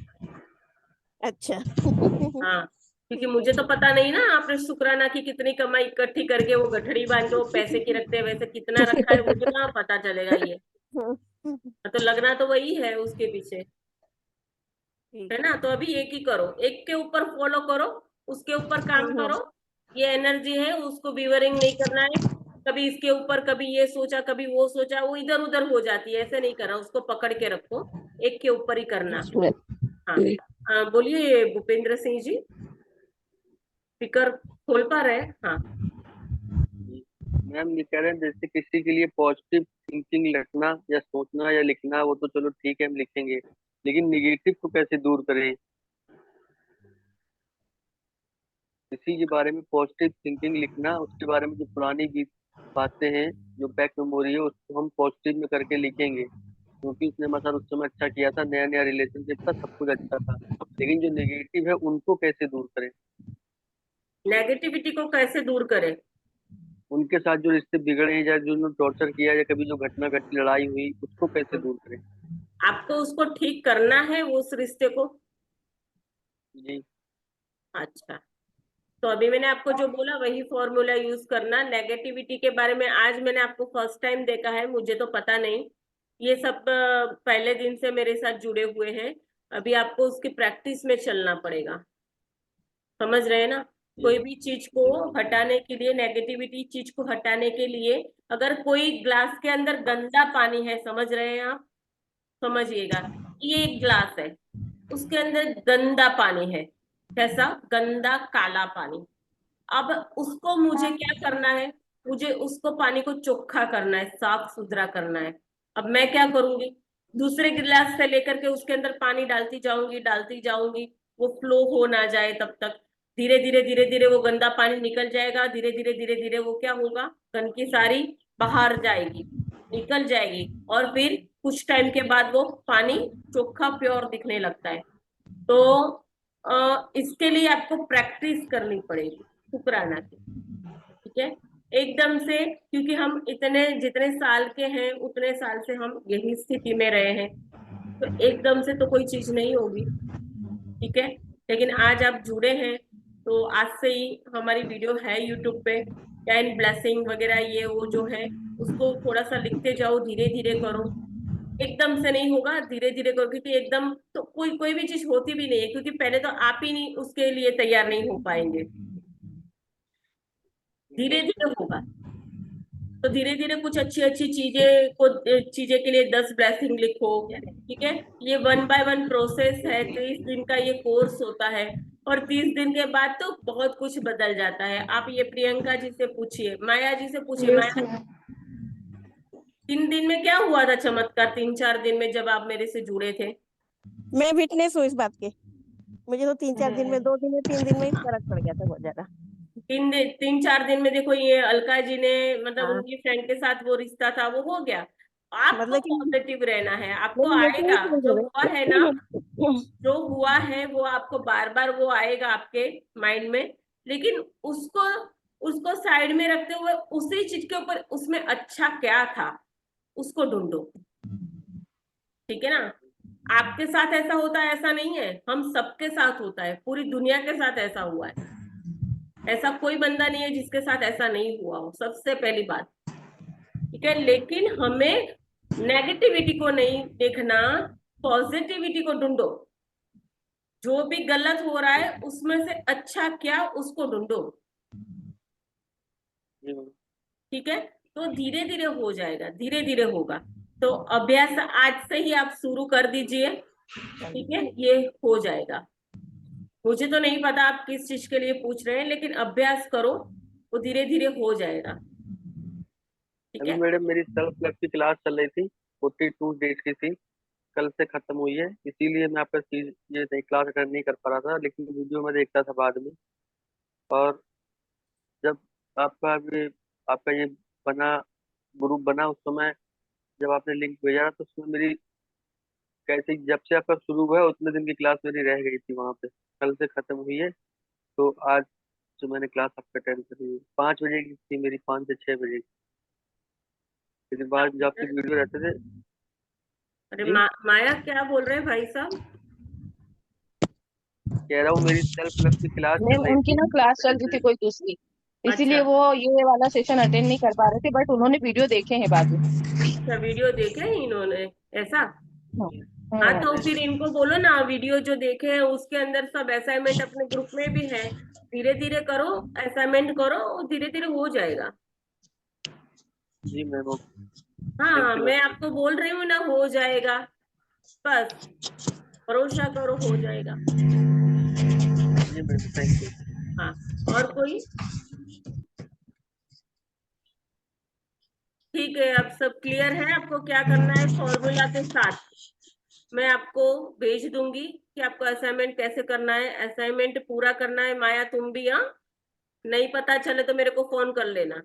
अच्छा। हाँ, क्योंकि मुझे तो पता नहीं ना आपने शुक्राना की कितनी कमाई इकट्ठी करके वो गठड़ी बांध के वो पैसे की रखते हैं, वैसे कितना रखा है मुझे कहाँ पता चलेगा ये। तो लगना तो वही है उसके पीछे, ठीक है है। ना। तो अभी एक ही करो, एक के ऊपर फॉलो करो, उसके ऊपर काम करो। ये एनर्जी है, उसको विवरिंग नहीं करना है। कभी इसके ऊपर, कभी ये सोचा, कभी वो सोचा, वो इधर उधर हो जाती है, ऐसे नहीं करना, उसको पकड़ के रखो, एक के ऊपर ही करना। Yes, ma'am. हाँ, बोलिए भूपेंद्र सिंह जी, स्पीकर खोल पा रहे हैं? हाँ। मैम ये कह रहे हैं जैसे किसी के लिए पॉजिटिव थिंकिंग रखना या सोचना या लिखना, वो तो चलो ठीक है हम लिखेंगे, लेकिन निगेटिव को कैसे दूर करें? किसी के बारे में पॉजिटिव थिंकिंग लिखना, उसके बारे में जो पुरानी भी बातें हैं, जो बैक मेमोरी है, उसको हम पॉजिटिव में करके लिखेंगे, क्योंकि उसने हमारे साथ उस समय अच्छा किया था, नया नया रिलेशनशिप था, सब कुछ अच्छा था। लेकिन जो नेगेटिव है उनको कैसे दूर करें? नेगेटिविटी को कैसे दूर करें? उनके साथ जो रिश्ते बिगड़े हैं, या जो उन्होंने टॉर्चर किया, या कभी जो घटना घटी, लड़ाई हुई, उसको कैसे दूर करें? आपको उसको ठीक करना है, उस रिश्ते को। जी। अच्छा, तो अभी मैंने आपको जो बोला वही फॉर्मूला यूज करना। नेगेटिविटी के बारे में आज मैंने आपको फर्स्ट टाइम देखा है, मुझे तो पता नहीं। ये सब पहले दिन से मेरे साथ जुड़े हुए हैं। अभी आपको उसकी प्रैक्टिस में चलना पड़ेगा, समझ रहे हैं ना। कोई भी चीज को हटाने के लिए, नेगेटिविटी चीज को हटाने के लिए, अगर कोई ग्लास के अंदर गंदा पानी है, समझ रहे हैं आप, समझिएगा, ये एक ग्लास है, उसके अंदर गंदा पानी है, कैसा गंदा काला पानी। अब उसको मुझे क्या करना है, मुझे उसको पानी को चोखा करना है, साफ सुथरा करना है। अब मैं क्या करूंगी, दूसरे गिलास से लेकर के उसके अंदर पानी डालती जाऊंगी, डालती जाऊंगी, वो फ्लो हो ना जाए तब तक। धीरे धीरे धीरे धीरे वो गंदा पानी निकल जाएगा, धीरे धीरे धीरे धीरे वो क्या होगा, गंदगी सारी बाहर जाएगी, निकल जाएगी, और फिर कुछ टाइम के बाद वो पानी चोखा प्योर दिखने लगता है। तो इसके लिए आपको प्रैक्टिस करनी पड़ेगी शुक्राना की, ठीक है। एकदम से, क्योंकि हम इतने जितने साल के हैं उतने साल से हम यही स्थिति में रहे हैं, तो एकदम से तो कोई चीज नहीं होगी, ठीक है। लेकिन आज आप जुड़े हैं, तो आज से ही हमारी वीडियो है यूट्यूब पे, 10 ब्लेसिंग वगैरह ये वो जो है, उसको थोड़ा सा लिखते जाओ, धीरे धीरे करो। एकदम से नहीं होगा, धीरे धीरे करो, क्योंकि एकदम तो कोई कोई भी चीज होती भी नहीं है, क्योंकि पहले तो आप ही नहीं उसके लिए तैयार नहीं हो पाएंगे, धीरे धीरे होगा। तो धीरे धीरे कुछ अच्छी अच्छी चीजें के लिए 10 ब्लेसिंग लिखो, ठीक है। ये 1 बाय 1 प्रोसेस है, 30 दिन का ये कोर्स होता है, और 30 दिन के बाद तो बहुत कुछ बदल जाता है। आप ये प्रियंका जी से पूछिए, माया जी से पूछिए, यस माया मैम। 3 दिन में क्या हुआ था चमत्कार, 3 4 दिन में जब आप मेरे से जुड़े थे। मैं विटनेस हूँ इस बात की। मुझे तो 3 4 दिन में, 2 दिन में, 3 दिन में ही फर्क पड़ गया था बहुत ज्यादा। 3 4 दिन में देखो, ये अलका जी ने, मतलब हाँ, उनकी फ्रेंड के साथ वो रिश्ता था वो हो गया। आपको मतलब कि पॉजिटिव रहना है, आपको मेरी आएगा, नेचुरल चेंज जो हो हुआ है ना, गया। जो हुआ है वो आपको बार बार वो आएगा आपके माइंड में। लेकिन उसको उसको साइड में रखते हुए उसी चीज के ऊपर, उसमें अच्छा क्या था उसको ढूंढो, ठीक है ना। आपके साथ ऐसा होता है ऐसा नहीं है, हम सबके साथ होता है, पूरी दुनिया के साथ ऐसा हुआ है। ऐसा कोई बंदा नहीं है जिसके साथ ऐसा नहीं हुआ हो, सबसे पहली बात, ठीक है। लेकिन हमें नेगेटिविटी को नहीं देखना, पॉजिटिविटी को ढूंढो। जो भी गलत हो रहा है उसमें से अच्छा क्या, उसको ढूंढो। जी मैम। ठीक है, तो धीरे धीरे हो जाएगा, धीरे धीरे होगा। तो अभ्यास आज से ही आप शुरू कर दीजिए, ठीक है, ये हो जाएगा। मुझे तो नहीं पता आप किस चीज के लिए पूछ रहे हैं, लेकिन अभ्यास करो, वो धीरे धीरे हो जाएगा, ठीक अभी है। मैडम मेरी सेल्फ लव की क्लास चल रही थी, 42 डेज की थी, कल से खत्म हुई है, इसीलिए मैं आपका चीज ये नई क्लास अटेंड नहीं कर पा रहा था, लेकिन वीडियो में देखता था बाद में। और जब आपका ये बना ग्रुप बना उस समय, जब आपने लिंक भेजा तो उसमें मेरी कैसे, जब से आपका शुरू हुआ है उतने दिन की क्लास मेरी रह गई थी वहां पे, कल से खत्म हुई है। तो आज जो मैंने क्लास आपका अटेंड करी है 5 बजे की थी मेरी, 5 से 6 बजे की। लेकिन बाद जब तक वीडियो रहते थे। अरे जी माया क्या बोल रहे हैं भाई साहब? कह रहा हूँ मेरी सेल्फ लव की क्लास मैम चल रही उनकी थी। ना क्लास चल रही थी कोई दूसरी, इसीलिए अच्छा वो ये वाला सेशन अटेंड नहीं कर पा रहे थे, बट उन्होंने वीडियो देखे हैं बाद में। अच्छा, वीडियो देखे हैं इन्होंने, ऐसा? हाँ हाँ, हाँ। तो फिर इनको बोलो ना, वीडियो जो देखे हैं उसके अंदर सब असाइनमेंट अपने ग्रुप में भी है, धीरे धीरे करो, असाइनमेंट करो, और धीरे धीरे हो जाएगा। जी मैम, हाँ, थैंक यू मैं मैम। आपको बोल रही हूँ ना, हो जाएगा, बस भरोसा करो, हो जाएगा। जी मैम, थैंक यू। हाँ, और कोई? ठीक है, अब सब क्लियर है, आपको क्या करना है फॉर्मूला के साथ मैं आपको भेज दूंगी कि आपको असाइनमेंट कैसे करना है, असाइनमेंट पूरा करना है। माया तुम भी, हाँ, नहीं पता चले तो मेरे को फोन कर लेना,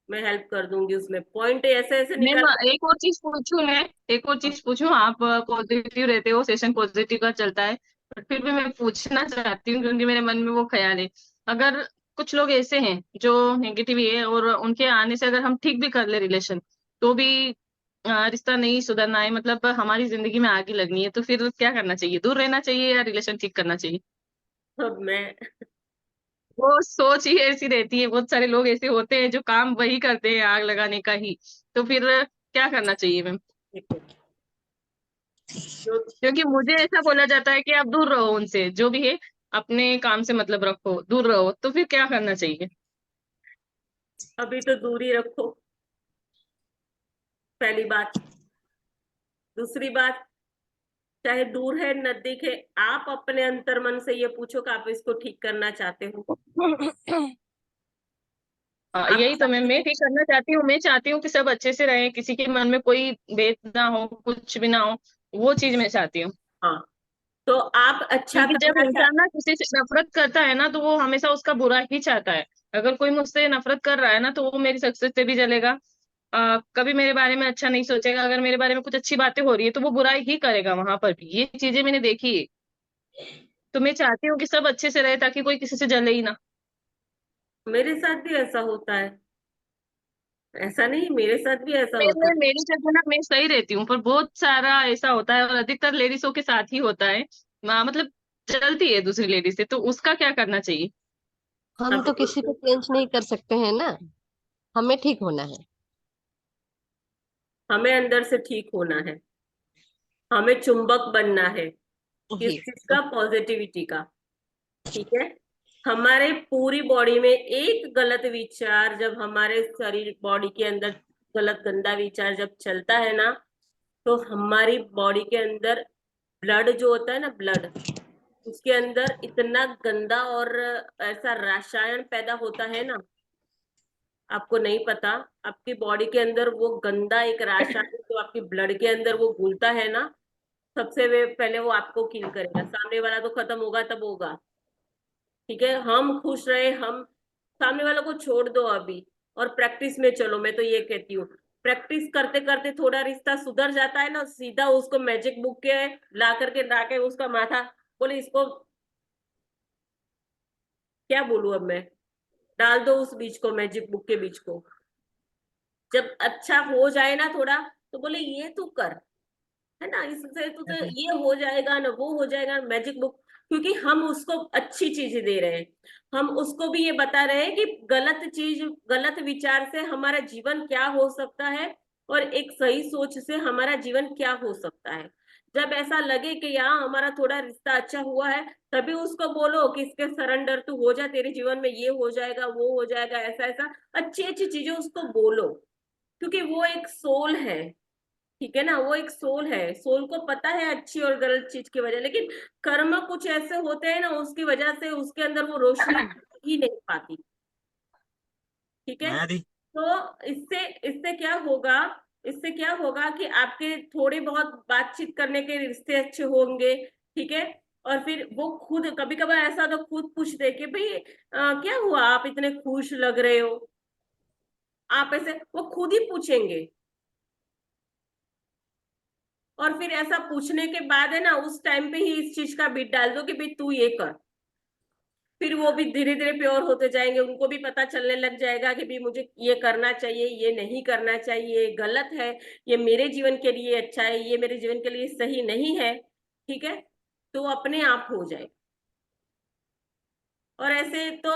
मैं हेल्प कर दूंगी, उसमें पॉइंट ऐसे ऐसे मैम निकाल। एक और चीज पूछूं मैं, एक और चीज पूछूं, आप पॉजिटिव रहते हो, सेशन पॉजिटिव का चलता है, पर फिर भी मैं पूछना चाहती हूँ क्योंकि मेरे मन में वो ख्याल है। अगर कुछ लोग ऐसे हैं जो नेगेटिव है और उनके आने से अगर हम ठीक भी कर ले रिलेशन, तो भी रिश्ता नहीं सुधरना है, मतलब हमारी जिंदगी में आगे लगनी है, तो फिर क्या करना चाहिए? दूर रहना चाहिए या रिलेशन ठीक करना चाहिए? अब मैं, वो सोच ही ऐसी रहती है, बहुत सारे लोग ऐसे होते हैं जो काम वही करते हैं आग लगाने का ही, तो फिर क्या करना चाहिए मैम? देखो, जो क्योंकि मुझे ऐसा बोला जाता है कि आप दूर रहो उनसे, जो भी है अपने काम से मतलब रखो, दूर रहो, तो फिर क्या करना चाहिए? अभी तो दूरी रखो, पहली बात। दूसरी बात, चाहे दूर है नजदीक है, आप अपने अंतर मन से ये पूछो कि आप इसको ठीक करना चाहते हो। हाँ, आप यही तो मैं चाहते ठीक करना चाहती हूँ, मैं चाहती हूँ कि सब अच्छे से रहें, किसी के मन में कोई भेद ना हो, कुछ भी ना हो, वो चीज मैं चाहती हूँ। हाँ, तो आप अच्छा क्योंकि जब करना चाहते। इंसान ना किसी से नफरत करता है ना, तो वो हमेशा उसका बुरा ही चाहता है। अगर कोई मुझसे नफरत कर रहा है ना, तो वो मेरी सक्सेस से भी जलेगा, कभी मेरे बारे में अच्छा नहीं सोचेगा। अगर मेरे बारे में कुछ अच्छी बातें हो रही है तो वो बुराई ही करेगा वहां पर भी, ये चीजें मैंने देखी है। तो मैं चाहती हूँ कि सब अच्छे से रहे, ताकि कोई किसी से जले ही ना। मेरे साथ भी ऐसा होता है, ऐसा नहीं, मेरे साथ भी ऐसा होता मैं है। मेरी जगह ना मैं सही रहती हूँ, पर बहुत सारा ऐसा होता है, और अधिकतर लेडीजों के साथ ही होता है। मतलब जलती है दूसरी लेडीज से, तो उसका क्या करना चाहिए? हम अभी तो किसी को चेंज नहीं कर सकते हैं ना, हमें ठीक होना है। हमें अंदर से ठीक होना है, हमें चुंबक बनना है, किस जी। चीज का? पॉजिटिविटी का, ठीक है। हमारे पूरी बॉडी में एक गलत विचार, जब हमारे शरीर बॉडी के अंदर गलत गंदा विचार जब चलता है ना, तो हमारी बॉडी के अंदर ब्लड जो होता है ना, ब्लड, उसके अंदर इतना गंदा और ऐसा रसायन पैदा होता है ना, आपको नहीं पता। आपकी बॉडी के अंदर वो गंदा एक रसायन जो आपकी ब्लड के अंदर वो घुलता है ना, सबसे पहले वो आपको किल करेगा, सामने वाला तो खत्म होगा तब होगा, ठीक है। हम खुश रहे, हम सामने वालों को छोड़ दो अभी, और प्रैक्टिस में चलो। मैं तो ये कहती हूँ, प्रैक्टिस करते करते थोड़ा रिश्ता सुधर जाता है ना, सीधा उसको मैजिक बुक के ला के उसका माथा, बोले इसको क्या बोलूं अब मैं, डाल दो उस बीज को, मैजिक बुक के बीज को। जब अच्छा हो जाए ना थोड़ा, तो बोले ये तू कर, है ना, इससे तो ये हो जाएगा ना, वो हो जाएगा, मैजिक बुक। क्योंकि हम उसको अच्छी चीज दे रहे हैं, हम उसको भी ये बता रहे हैं कि गलत चीज, गलत विचार से हमारा जीवन क्या हो सकता है, और एक सही सोच से हमारा जीवन क्या हो सकता है। जब ऐसा लगे कि यहाँ हमारा थोड़ा रिश्ता अच्छा हुआ है, तभी उसको बोलो कि इसके सरेंडर तू हो जा, तेरे जीवन में ये हो जाएगा, वो हो जाएगा, ऐसा ऐसा अच्छी अच्छी चीजें उसको बोलो, क्योंकि वो एक सोल है। ठीक है ना, वो एक सोल है, सोल को पता है अच्छी और गलत चीज की वजह, लेकिन कर्म कुछ ऐसे होते हैं ना, उसकी वजह से उसके अंदर वो रोशनी ही नहीं पाती। ठीक है, तो इससे इससे क्या होगा, इससे क्या होगा कि आपके थोड़े बहुत बातचीत करने के रिश्ते अच्छे होंगे। ठीक है, और फिर वो खुद कभी कभार ऐसा तो खुद पूछते कि भाई क्या हुआ, आप इतने खुश लग रहे हो, आप ऐसे, वो खुद ही पूछेंगे। और फिर ऐसा पूछने के बाद है ना, उस टाइम पे ही इस चीज का बीट डाल दो कि भाई तू ये कर। फिर वो भी धीरे धीरे प्योर होते जाएंगे, उनको भी पता चलने लग जाएगा कि भाई मुझे ये करना चाहिए, ये नहीं करना चाहिए, ये गलत है, ये मेरे जीवन के लिए अच्छा है, ये मेरे जीवन के लिए सही नहीं है। ठीक है, तो अपने आप हो जाए। और ऐसे तो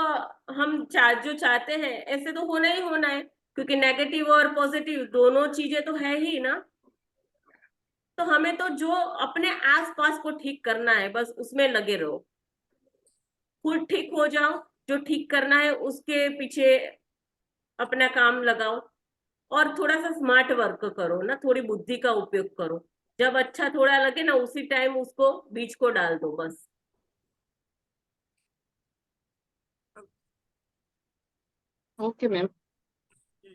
हम जो चाहते हैं ऐसे तो होना ही होना है, क्योंकि नेगेटिव और पॉजिटिव दोनों चीजें तो है ही ना। तो हमें तो जो अपने आसपास को ठीक करना है, बस उसमें लगे रहो, खुद ठीक हो जाओ, जो ठीक करना है उसके पीछे अपना काम लगाओ, और थोड़ा सा स्मार्ट वर्क करो ना, थोड़ी बुद्धि का उपयोग करो। जब अच्छा थोड़ा लगे ना, उसी टाइम उसको बीज को डाल दो बस। Okay ma'am.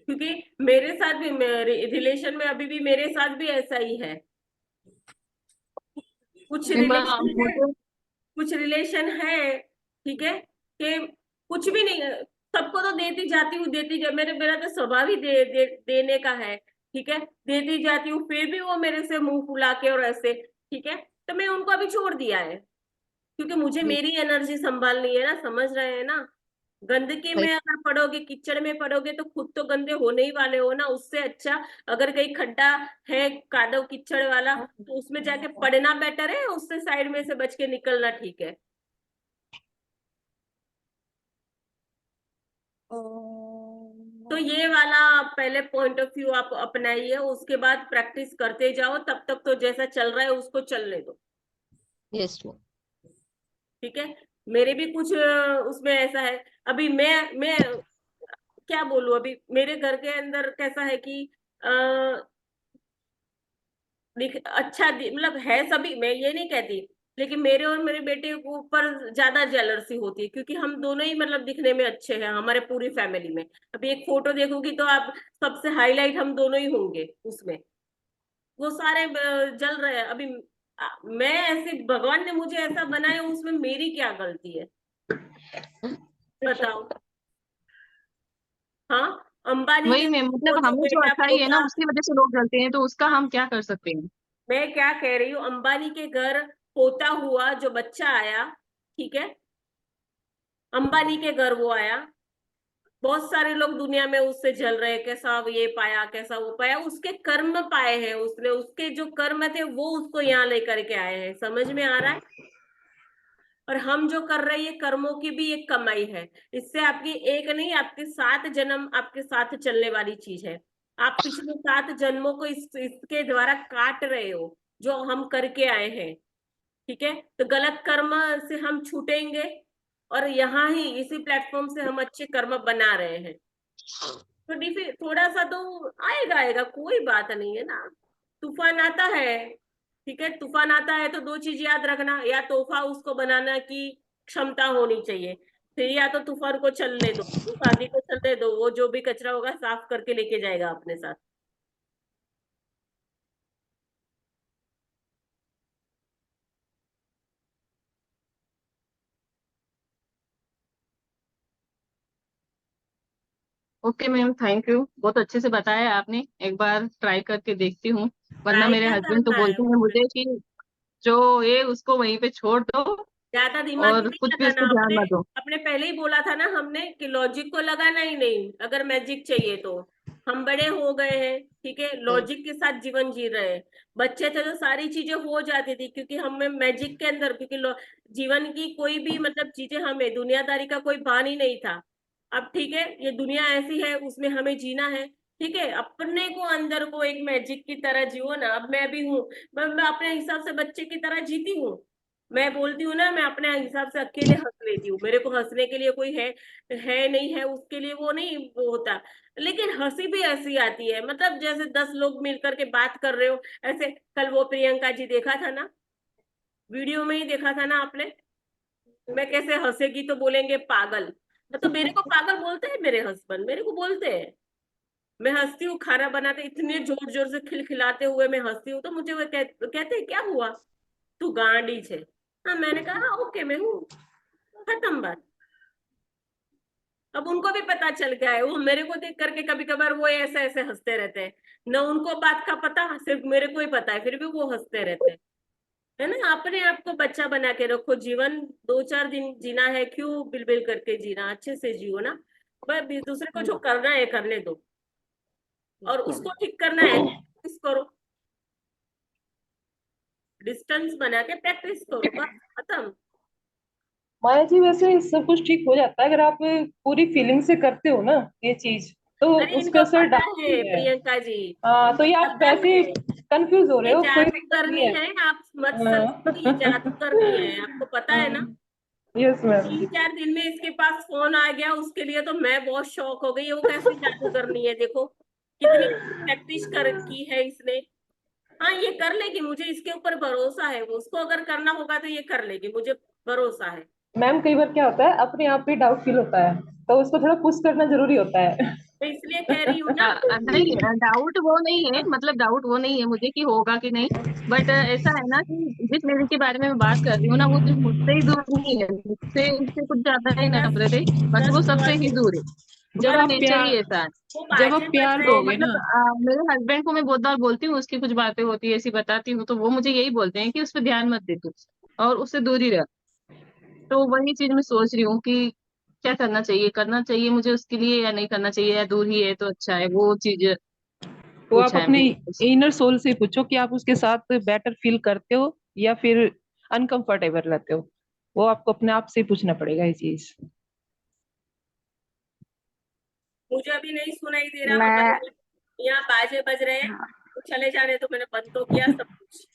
क्योंकि मेरे साथ भी, मेरे रिलेशन में अभी भी मेरे साथ भी ऐसा ही है। कुछ रिलेशन है, मुझे कुछ रिलेशन है, ठीक है, कि कुछ भी नहीं, सबको तो देती जाती हूँ, मेरा तो स्वभाव ही देने का है। ठीक है, देती जाती हूँ, फिर भी वो मेरे से मुंह फुला के और ऐसे। ठीक है, तो मैं उनको अभी छोड़ दिया है, क्योंकि मुझे मेरी एनर्जी संभालनी है ना, समझ रहे हैं ना। गंदगी में अगर पड़ोगे, कीचड़ में पड़ोगे, तो खुद तो गंदे होने ही वाले हो ना। उससे अच्छा अगर कहीं खड्डा है, कादव कीचड़ वाला, तो उसमें जाके पड़ना बेटर है, उससे साइड में से बच के निकलना ठीक है। तो ये वाला पहले पॉइंट ऑफ व्यू आप अपनाइए, उसके बाद प्रैक्टिस करते जाओ, तब तक तो जैसा चल रहा है उसको चलने दो। यस। ठीक है, मेरे भी कुछ उसमें ऐसा है। अभी मैं क्या बोलूं, अभी मेरे घर के अंदर कैसा है कि आ, अच्छा मतलब है सभी, मैं ये नहीं कहती, लेकिन मेरे और मेरे बेटे के ऊपर ज्यादा जेलसी होती है, क्योंकि हम दोनों ही मतलब दिखने में अच्छे हैं हमारे पूरी फैमिली में। अभी एक फोटो देखोगी तो आप सबसे हाईलाइट हम दोनों ही होंगे उसमें। वो सारे जल रहे हैं अभी। मैं ऐसे, भगवान ने मुझे ऐसा बनाया, उसमें मेरी क्या गलती है बताओ। हाँ, अंबानी वही के मैम, मतलब वो जो हमें जो बेटा अच्छा ही है ना पोता, उसकी वजह से लोग जलते हैं, तो उसका हम क्या कर सकते हैं। मैं क्या कह रही हूँ, अंबानी के घर पोता हुआ जो बच्चा आया, ठीक है, अंबानी के घर वो आया, बहुत सारे लोग दुनिया में उससे जल रहे हैं, कैसा ये पाया, कैसा वो पाया, उसके कर्म पाए हैं उसने, उसके जो कर्म थे वो उसको यहाँ लेकर के आए हैं, समझ में आ रहा है। और हम जो कर रहे हैं, ये कर्मों की भी एक कमाई है। इससे आपकी एक नहीं, आपके 7 जन्म आपके साथ चलने वाली चीज है। आप पिछले 7 जन्मों को इसके द्वारा काट रहे हो, जो हम करके आए हैं। ठीक है, तो गलत कर्म से हम छूटेंगे, और यहाँ ही इसी प्लेटफॉर्म से हम अच्छे कर्म बना रहे हैं। तो थोड़ा सा तो आएगा आएगा, कोई बात नहीं है ना। तूफान आता है, ठीक है, तूफान आता है तो 2 चीज याद रखना, या तोहफा उसको बनाना की क्षमता होनी चाहिए, फिर या तो तूफान को चलने दो, उस आंधी को चलने दो, वो जो भी कचरा होगा साफ करके लेके जाएगा अपने साथ। ओके मैम, थैंक यू, बहुत अच्छे से बताया आपने। एक बार ट्राई करके देखती हूँ, वरना ट्राई मेरे क्या हस्बैंड तो करना है बोलते हैं उसमें, मुझे कि जो ये उसको वहीं पे छोड़ दो ज्यादा दिमाग भी और नहीं कुछ भी लगाना। उसको ध्यान अपने मत दो। अपने पहले ही बोला था ना हमने कि लॉजिक को लगाना ही नहीं, अगर मैजिक चाहिए तो। हम बड़े हो गए हैं, ठीक है, लॉजिक के साथ जीवन जी रहे हैं। बच्चे थे तो सारी चीजें हो जाती थी, क्योंकि हमें मैजिक के अंदर, क्योंकि जीवन की कोई भी मतलब चीजें, हमें दुनियादारी का कोई भान ही नहीं था। अब ठीक है, ये दुनिया ऐसी है, उसमें हमें जीना है, ठीक है, अपने को अंदर को एक मैजिक की तरह जियो ना। अब मैं भी हूँ, मैं अपने हिसाब से बच्चे की तरह जीती हूँ। मैं बोलती हूँ ना, मैं अपने हिसाब से अकेले हंस लेती हूँ। मेरे को हंसने के लिए कोई है नहीं है, उसके लिए वो नहीं वो होता। लेकिन हंसी भी ऐसी आती है, मतलब जैसे 10 लोग मिलकर के बात कर रहे हो ऐसे। कल वो प्रियंका जी देखा था ना, वीडियो में ही देखा था ना आपने, मैं कैसे हंसेगी तो बोलेंगे पागल। तो मेरे को पागल बोलते हैं, मेरे हस्बैंड मेरे को बोलते हैं। मैं हंसती हूँ, खाना बनाते इतने जोर जोर से खिलखिलाते हुए मैं हंसती हूँ, तो मुझे वो कहते हैं क्या हुआ, तू गांडी छे। हाँ, मैंने कहा हाँ, ओके मैं हूँ, खत्म बात। अब उनको भी पता चल गया है, वो मेरे को देख करके कभी कभार वो ऐसे ऐसे हंसते रहते हैं। न उनको बात का पता, सिर्फ मेरे को ही पता है, फिर भी वो हंसते रहते हैं। है ना, अपने आप को बच्चा बना के रखो। जीवन 2-4 दिन जीना है, क्यों बिल करके जीना, अच्छे से जियो ना। बस दूसरे को जो करना है करने दो, और उसको ठीक करना है प्रैक्टिस करो, डिस्टेंस बना के प्रैक्टिस करो, बस खत्म। माया जी, वैसे सब कुछ ठीक हो जाता है अगर आप पूरी फीलिंग से करते हो ना ये चीज, तो अरे उस पर इनको असर पता है डालती है। प्रियंका जी, हाँ, तो इनको ये आप पता वैसे है कंफ्यूज हो रहे ये हो, कोई जादू दिक्कत नहीं करनी है। है, आप मत समझो ये जादू हाँ। करनी है, आपको पता है ना। यस ये मैम। 3-4 दिन में इसके पास फोन आ गया, उसके लिए तो मैं बहुत शौक हो गई। वो कैसे जादू करनी है, देखो कितनी प्रैक्टिस कर की है इसने। हाँ, ये कर लेगी, मुझे इसके ऊपर भरोसा है। वो उसको अगर करना होगा तो ये कर लेगी, मुझे भरोसा है। मैम, कई बार क्या होता है, अपने आप ही डाउट फील होता है, तो उसको थोड़ा पुश करना जरूरी होता है। मैं इसलिए कह रही हूँ ना। नहीं, डाउट वो नहीं है, मतलब डाउट वो नहीं है मुझे कि होगा कि नहीं। बट ऐसा है ना कि जिस लेडी के बारे में मैं बात कर रही हूँ ना, वो सिर्फ मुझसे ही दूर नहीं है, मुझसे उससे कुछ ज्यादा ही दस नफरत है, बस वो 10 सबसे वर्ष ही दूर है। जब उसका आप नेचर ही प्यार ऐसा है। वो जब बाजे आप बज प्यार रहे तो हैं। दोगे मतलब ना। मेरे हस्बैंड को मैं बहुत बार बोलती हूँ, उसकी कुछ बातें होती है ऐसी बताती हूँ, तो वो मुझे यही बोलते हैं कि उस पर ध्यान मत दे तू, और उससे दूर ही रह। तो वही चीज मैं सोच रही हूँ कि क्या करना चाहिए मुझे उसके लिए, या नहीं करना चाहिए, या दूर ही है तो अच्छा है, वो चीज तो आप पूछा है अपने मैंने। इनर सोल से पूछो कि आप उसके साथ बेटर फील करते हो या फिर अनकंफर्टेबल रहते हो। वो आपको अपने आप से पूछना पड़ेगा ये चीज। मुझे अभी नहीं सुनाई दे रहा, मैं मतलब यहाँ बाजे बज रहे हैं, हाँ, तो चले जाने, तो मैंने बंद तो किया सब कुछ।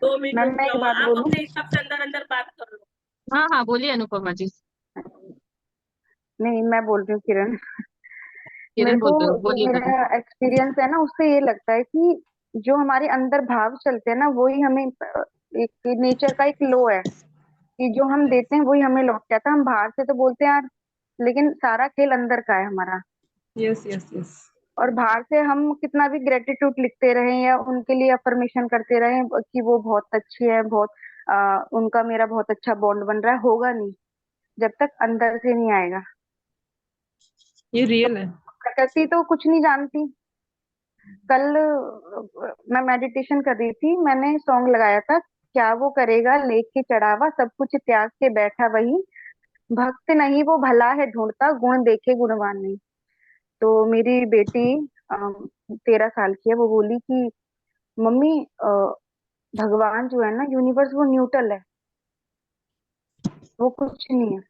2 मिनट मैम रुक मैं एक जाओ, बात आप बोलूं। अपने हिसाब से अंदर अंदर बात कर लो। हाँ हाँ, बोलिए अनुपमा जी। नहीं, मैं बोल रही हूँ किरण। मेरे किरण को बोल रहे हो, जो बोलिए बोलिए। मेरा एक्सपीरियंस है ना, उससे ये लगता है कि जो हमारे अंदर भाव चलते हैं ना, वही हमें एक नेचर का एक लो है कि जो हम देते हैं वही हमें लौट के आता है। हम बाहर से तो बोलते हैं यार, लेकिन सारा खेल अंदर का है हमारा। Yes yes yes. और बाहर से हम कितना भी ग्रेटिट्यूड लिखते रहें या उनके लिए अफर्मेशन करते रहें कि वो बहुत अच्छी है, बहुत उनका मेरा बहुत अच्छा बॉन्ड बन रहा है, होगा नहीं जब तक अंदर से नहीं आएगा। ये रियल है। प्रकृति तो कुछ नहीं जानती। कल मैं मेडिटेशन कर रही थी, मैंने सॉन्ग लगाया था, क्या वो करेगा लेके चढ़ावा, सब कुछ त्याग के बैठा वही, भक्त नहीं वो भला है ढूंढता, गुण देखे गुणवान नहीं। तो मेरी बेटी 13 साल की है, वो बोली कि मम्मी भगवान जो है ना, यूनिवर्स, वो न्यूट्रल है, वो कुछ नहीं है,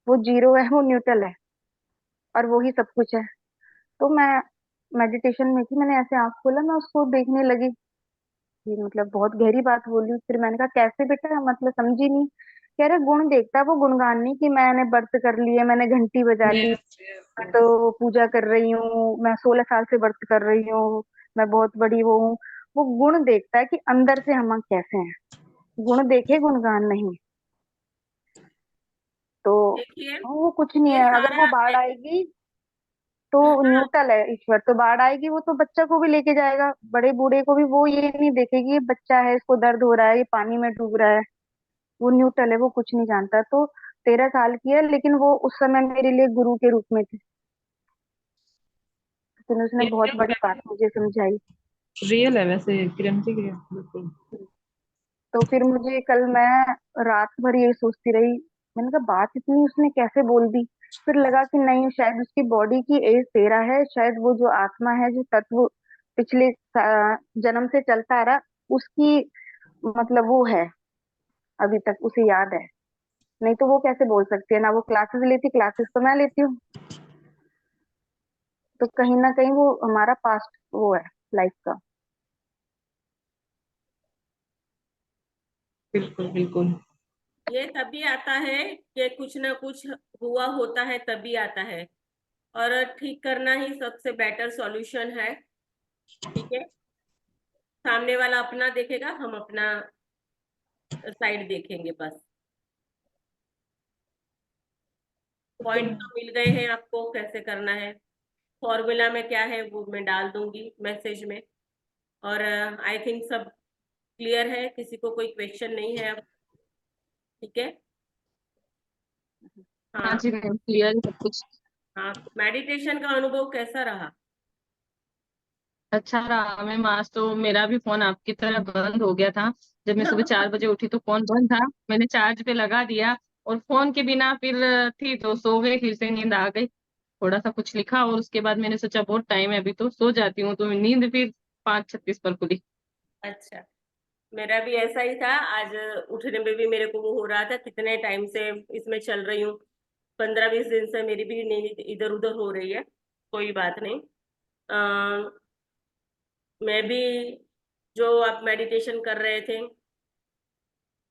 वो जीरो है, वो न्यूट्रल है, और वो ही सब कुछ है। तो मैं मेडिटेशन में थी, मैंने ऐसे आंख खोला, मैं उसको देखने लगी। ये मतलब बहुत गहरी बात बोली। फिर मैंने कहा कैसे बेटा, मतलब समझी नहीं। कह रहे गुण देखता है वो, गुणगान नहीं कि मैंने व्रत कर लिए, मैंने घंटी बजा ली, यस मैं यस। तो पूजा कर रही हूँ, मैं 16 साल से व्रत कर रही हूँ, मैं बहुत बड़ी वो हूँ। वो गुण देखता है कि अंदर से हम कैसे हैं, गुण देखे गुणगान नहीं। तो देखिए, वो कुछ नहीं ये है। अगर वो सारा बाढ़ आएगी तो न्यूट्रल है ईश्वर, तो बाढ़ आएगी वो तो बच्चा को भी लेके जाएगा, बड़े बूढ़े को भी। वो ये नहीं देखेगी ये बच्चा है, इसको दर्द हो रहा है, ये पानी में डूब रहा है। वो न्यूट्रल है, वो कुछ नहीं जानता। तो 13 साल की है, लेकिन वो उस समय मेरे लिए गुरु के रूप में थी, लेकिन उसने ये बहुत बड़ी बात मुझे समझाई। रियल है वैसे किरण जी, बिल्कुल। तो फिर मुझे कल, मैं रात भर ये सोचती रही, मैंने कहा बात इतनी उसने कैसे बोल दी। फिर लगा कि नहीं, शायद उसकी बॉडी की एज 13 है, शायद वो जो आत्मा है, जो तत्व पिछले जन्म से चलता आ रहा, उसकी मतलब वो है, अभी तक उसे याद है। नहीं तो वो कैसे बोल सकती है, ना वो क्लासेस लेती, क्लासेस तो मैं लेती हूँ। तो कहीं ना कहीं वो हमारा पास्ट वो है लाइफ का। बिल्कुल बिल्कुल। ये तभी आता है कि कुछ ना कुछ हुआ होता है, तभी आता है, और ठीक करना ही सबसे बेटर सॉल्यूशन है। ठीक है, सामने वाला अपना देखेगा, हम अपना साइड देखेंगे बस। पॉइंट तो मिल गए हैं आपको, कैसे करना है, फॉर्मूला में क्या है वो मैं डाल दूंगी मैसेज में। और आई थिंक सब क्लियर है, किसी को कोई क्वेश्चन नहीं है अब? ठीक है, हाँ हाँ जी मैम, क्लियर है सब कुछ। हाँ। मेडिटेशन का अनुभव कैसा रहा? अच्छा रहा मैम, आज तो मेरा भी फोन आपकी तरह बंद हो गया था। जब मैं सुबह 4 बजे उठी तो फोन बंद था, मैंने चार्ज पे लगा दिया और फोन के बिना फिर थी तो सो गई, फिर से नींद आ गई। थोड़ा सा कुछ लिखा और उसके बाद मैंने सोचा बहुत टाइम है अभी तो सो जाती हूँ, तो नींद फिर 5:36 पर खुली। अच्छा, मेरा भी ऐसा ही था। आज उठने में भी मेरे को वो हो रहा था, कितने टाइम से इसमें चल रही हूँ, 15-20 दिन से मेरी भी नींद इधर उधर हो रही है। कोई बात नहीं। मैं भी, जो आप मेडिटेशन कर रहे थे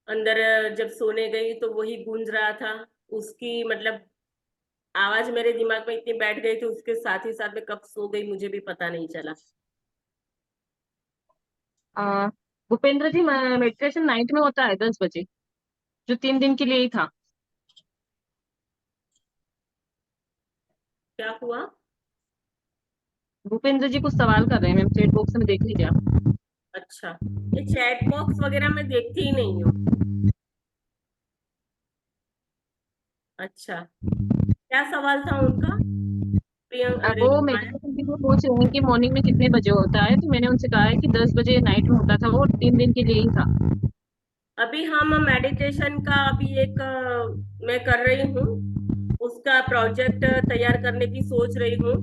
अंदर, जब सोने गई तो वही गूंज रहा था, उसकी मतलब आवाज मेरे दिमाग में इतनी बैठ गई थी, उसके साथ ही साथ में कब सो गई मुझे भी पता नहीं चला। आ, भूपेंद्र जी, मेडिटेशन नाइट में होता है 10 बजे, जो 3 दिन के लिए ही था। क्या हुआ? भूपेंद्र जी कुछ सवाल कर रहे हैं मैम, चैट बॉक्स में देख लीजिए आप। अच्छा, ये चैट बॉक्स वगैरह मैं देखती ही नहीं हूँ। अच्छा, क्या सवाल था उनका? अब अरे वो माया, मेडिटेशन के लिए पूछ रहे हैं कि मॉर्निंग में कितने बजे होता है, तो मैंने उनसे कहा है कि 10 बजे नाइट में होता था, वो 3 दिन के लिए ही था। अभी हम मेडिटेशन का अभी एक मैं कर रही हूँ, उसका प्रोजेक्ट तैयार करने की सोच रही हूँ,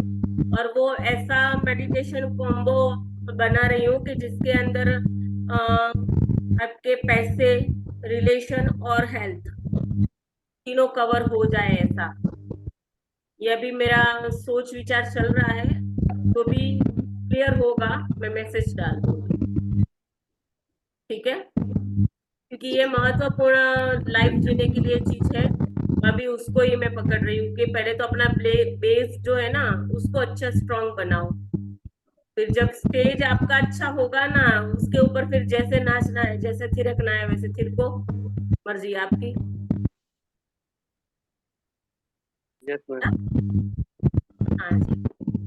और वो ऐसा मेडिटेशन कॉम्बो बना रही हूँ कि जिसके अंदर आपके पैसे, रिलेशन और हेल्थ तीनों कवर हो जाए, ऐसा। ये अभी मेरा सोच विचार चल रहा है, तो भी क्लियर होगा मैं मैसेज डाल दूंगी। ठीक है, क्योंकि ये महत्वपूर्ण लाइफ जीने के लिए चीज है। अभी उसको ही मैं पकड़ रही हूँ कि पहले तो अपना बेस जो है ना, उसको अच्छा स्ट्रांग बनाओ, फिर जब स्टेज आपका अच्छा होगा ना, उसके ऊपर फिर जैसे नाचना है, जैसे थिरकना है वैसे थिरको, मर्जी आपकी। Yes ma'am. हाँ जी,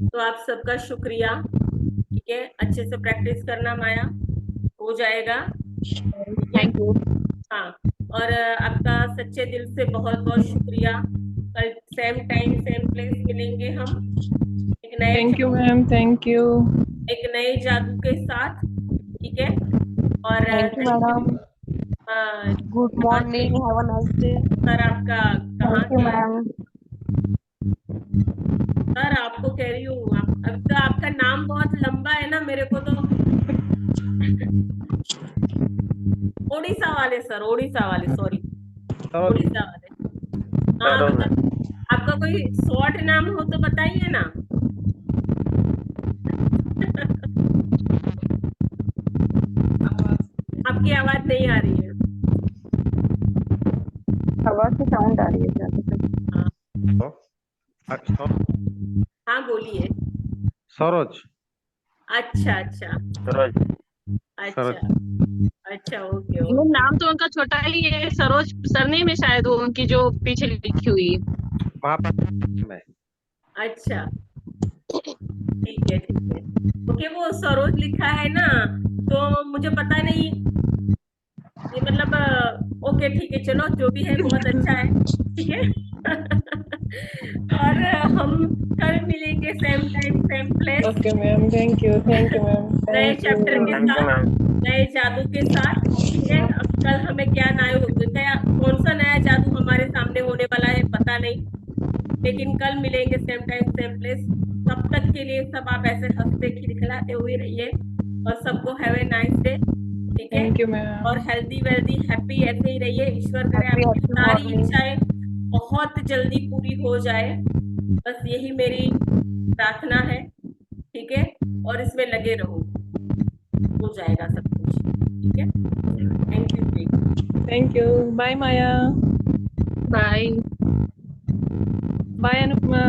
तो आप सबका शुक्रिया। ठीक है, अच्छे से प्रैक्टिस करना माया, हो जाएगा। ठीक है, थैंक यू। हाँ। और आपका सच्चे दिल से बहुत बहुत शुक्रिया। कल सेम टाइम सेम प्लेस मिलेंगे हम, एक नए thank you ma'am, thank you. एक नए जादू के साथ। ठीक है, और thank you madam. Good morning, have a nice day. Sir आपका कहाँ थैंक यू के? मैम। सर आपको कह रही हूँ, अब तो आपका नाम बहुत लंबा है ना, मेरे को तो ओडिशा वाले सर, ओडिशा वाले, सॉरी, ओडिशा वाले। हाँ, आपका कोई शॉर्ट नाम हो तो बताइए ना। आपकी आवाज नहीं आ रही है। हवा से साउंड आ रही है ज्यादा। हाँ बोलिए। सरोज। अच्छा अच्छा अच्छा अच्छा, ओके ये ओके। नाम तो उनका छोटा ही है, सरोज सरनेम है शायद वो उनकी जो पीछे लिखी हुई है। अच्छा, ठीक है ठीक है, ओके। वो सरोज लिखा है ना, तो मुझे पता नहीं, ये मतलब ओके ठीक है, चलो जो भी है बहुत अच्छा है। ठीक है। और हम कल मिलेंगे same time same place, okay ma'am, thank you ma'am, नए थैंक चैप्टर के यू। साथ, नए जादू के साथ। ठीक है, अब कल हमें क्या कौन सा नया जादू हमारे सामने होने वाला है पता नहीं, लेकिन कल मिलेंगे सेम टाइम सेम प्लेस। तब तक के लिए सब आप ऐसे हंसते खिलखिलाते हुए रहिए, और सबको हैव ए नाइस डे। ठीक है, थैंक यू मैम। और हेल्दी वेल्दी हैप्पी ऐसे ही रहिए। ईश्वर करे हैप्पी आपकी हैप्पी सारी मॉर्निंग। इच्छाएं बहुत जल्दी पूरी हो जाए, बस यही मेरी प्रार्थना है, ठीक है, और इसमें लगे रहो, हो जाएगा सब कुछ, ठीक है। Thank you. Thank you. Bye Maya. Bye. Bye Anupama.